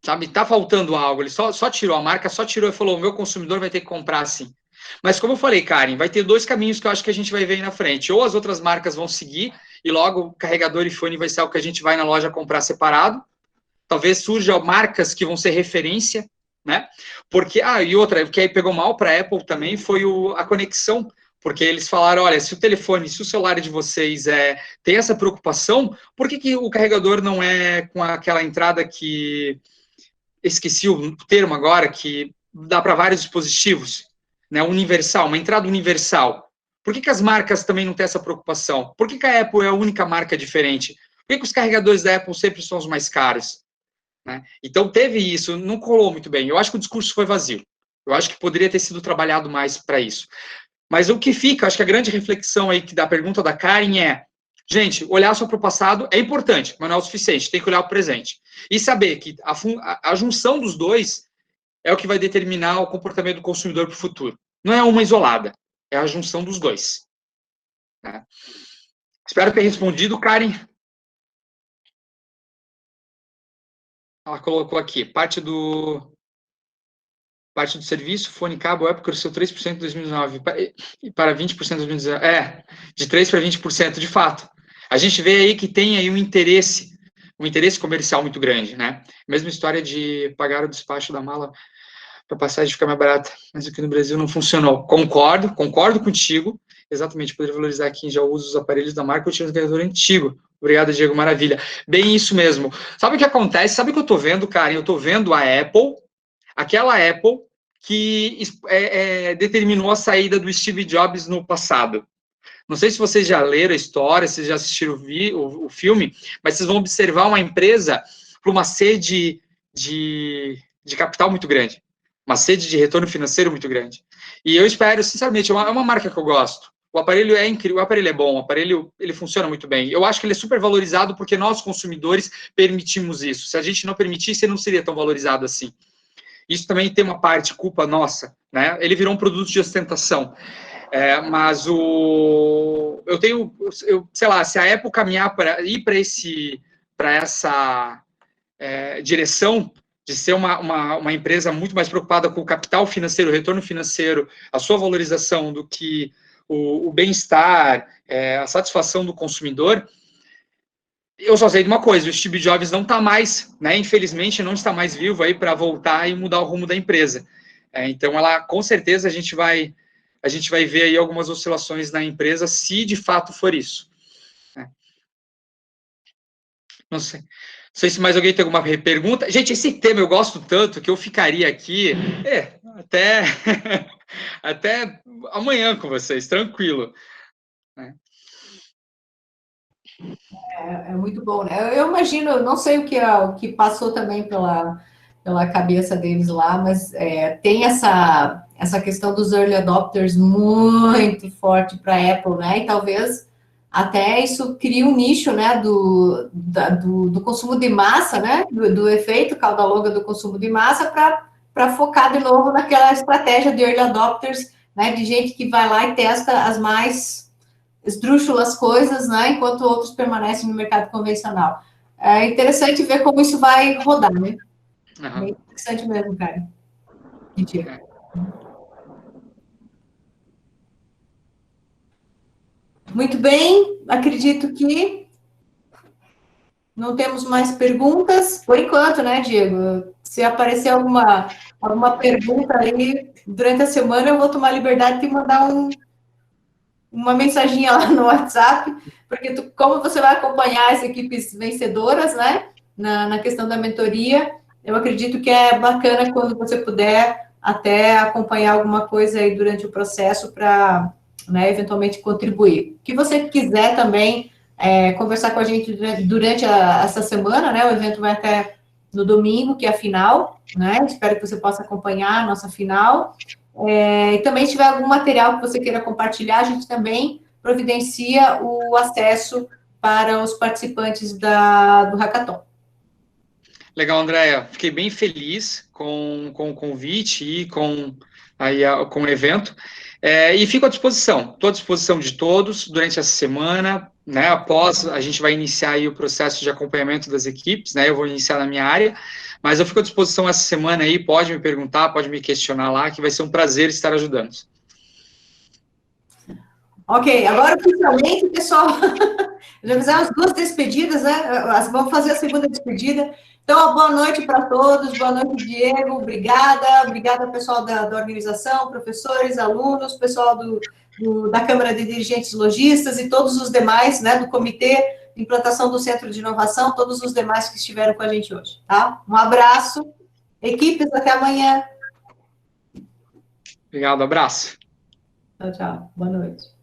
Sabe, tá faltando algo. Ele só tirou, a marca só tirou e falou: o meu consumidor vai ter que comprar assim. Mas como eu falei, Karen, vai ter dois caminhos que eu acho que a gente vai ver aí na frente. Ou as outras marcas vão seguir e logo carregador e fone vai ser algo que a gente vai na loja comprar separado. Talvez surjam marcas que vão ser referência, né? Porque, e outra, o que aí pegou mal para a Apple também foi a conexão, porque eles falaram: olha, se o celular de vocês tem essa preocupação, por que o carregador não é com aquela entrada que... esqueci o termo agora, que dá para vários dispositivos, né, universal, uma entrada universal. Por que as marcas também não têm essa preocupação? Por que a Apple é a única marca diferente? Por que os carregadores da Apple sempre são os mais caros? Né? Então, teve isso, não colou muito bem. Eu acho que o discurso foi vazio. Eu acho que poderia ter sido trabalhado mais para isso. Mas o que fica, acho que a grande reflexão aí da pergunta da Karen é: gente, olhar só para o passado é importante, mas não é o suficiente, tem que olhar para o presente. E saber que a junção dos dois é o que vai determinar o comportamento do consumidor para o futuro. Não é uma isolada, é a junção dos dois. Né? Espero ter respondido, Karen. Ela colocou aqui, parte do parte do serviço, fone, cabo, Apple cresceu 3% em 2019 e para 20% em 2019. De 3% para 20%, de fato. A gente vê aí que tem aí um interesse comercial muito grande, né? Mesma história de pagar o despacho da mala para a passagem ficar mais barata, mas aqui no Brasil não funcionou. Concordo contigo, exatamente, poderia valorizar quem já usa os aparelhos da marca ou tinha um carregador antigo. Obrigado, Diego, maravilha. Bem isso mesmo. Sabe o que acontece? Sabe o que eu estou vendo, cara? Eu estou vendo a Apple, aquela Apple que determinou a saída do Steve Jobs no passado. Não sei se vocês já leram a história, se já assistiram o filme, mas vocês vão observar uma empresa para uma sede de capital muito grande, uma sede de retorno financeiro muito grande. E eu espero, sinceramente, é uma marca que eu gosto. O aparelho é incrível, o aparelho é bom, o aparelho ele funciona muito bem. Eu acho que ele é super valorizado porque nós, consumidores, permitimos isso. Se a gente não permitisse, ele não seria tão valorizado assim. Isso também tem uma parte, culpa nossa, né? Ele virou um produto de ostentação. Mas sei lá, se a Apple caminhar para ir para essa direção de ser uma empresa muito mais preocupada com o capital financeiro, o retorno financeiro, a sua valorização do que o bem-estar, a satisfação do consumidor, eu só sei de uma coisa, o Steve Jobs não está mais, né, infelizmente, não está mais vivo aí para voltar e mudar o rumo da empresa. Então, com certeza, a gente vai ver aí algumas oscilações na empresa, se de fato for isso. Não sei se mais alguém tem alguma pergunta. Gente, esse tema eu gosto tanto que eu ficaria aqui até amanhã com vocês, tranquilo. É muito bom, né? Eu imagino, não sei o que passou também pela cabeça deles lá, mas tem essa questão dos early adopters muito forte para a Apple, né? E talvez até isso cria um nicho, né, do consumo de massa, né? Do efeito cauda longa do consumo de massa para focar de novo naquela estratégia de early adopters, né? De gente que vai lá e testa as mais esdrúxulas coisas, né? Enquanto outros permanecem no mercado convencional. É interessante ver como isso vai rodar, né? Uhum. Bem interessante mesmo, cara. Mentira. Muito bem, acredito que não temos mais perguntas, por enquanto, né, Diego? Se aparecer alguma pergunta aí durante a semana, eu vou tomar a liberdade de mandar uma mensaginha lá no WhatsApp, porque como você vai acompanhar as equipes vencedoras, né, na questão da mentoria, eu acredito que é bacana quando você puder até acompanhar alguma coisa aí durante o processo para, né, eventualmente contribuir. O que você quiser também conversar com a gente durante essa semana, né, o evento vai até no domingo, que é a final, né, espero que você possa acompanhar a nossa final. E também, se tiver algum material que você queira compartilhar, a gente também providencia o acesso para os participantes do Hackathon. Legal, Andréia. Fiquei bem feliz com o convite e com o evento. E fico à disposição. Estou à disposição de todos durante essa semana. Né, após, a gente vai iniciar aí o processo de acompanhamento das equipes, né, eu vou iniciar na minha área, mas eu fico à disposição essa semana aí, pode me perguntar, pode me questionar lá, que vai ser um prazer estar ajudando. Ok, agora oficialmente, pessoal, já fizemos 2 despedidas, né, vamos fazer a segunda despedida. Então, boa noite para todos, boa noite, Diego, obrigada pessoal da organização, professores, alunos, pessoal da Câmara de Dirigentes Lojistas e todos os demais, né, do Comitê de Implantação do Centro de Inovação, todos os demais que estiveram com a gente hoje, tá? Um abraço, equipes, até amanhã. Obrigado, abraço. Tchau, boa noite.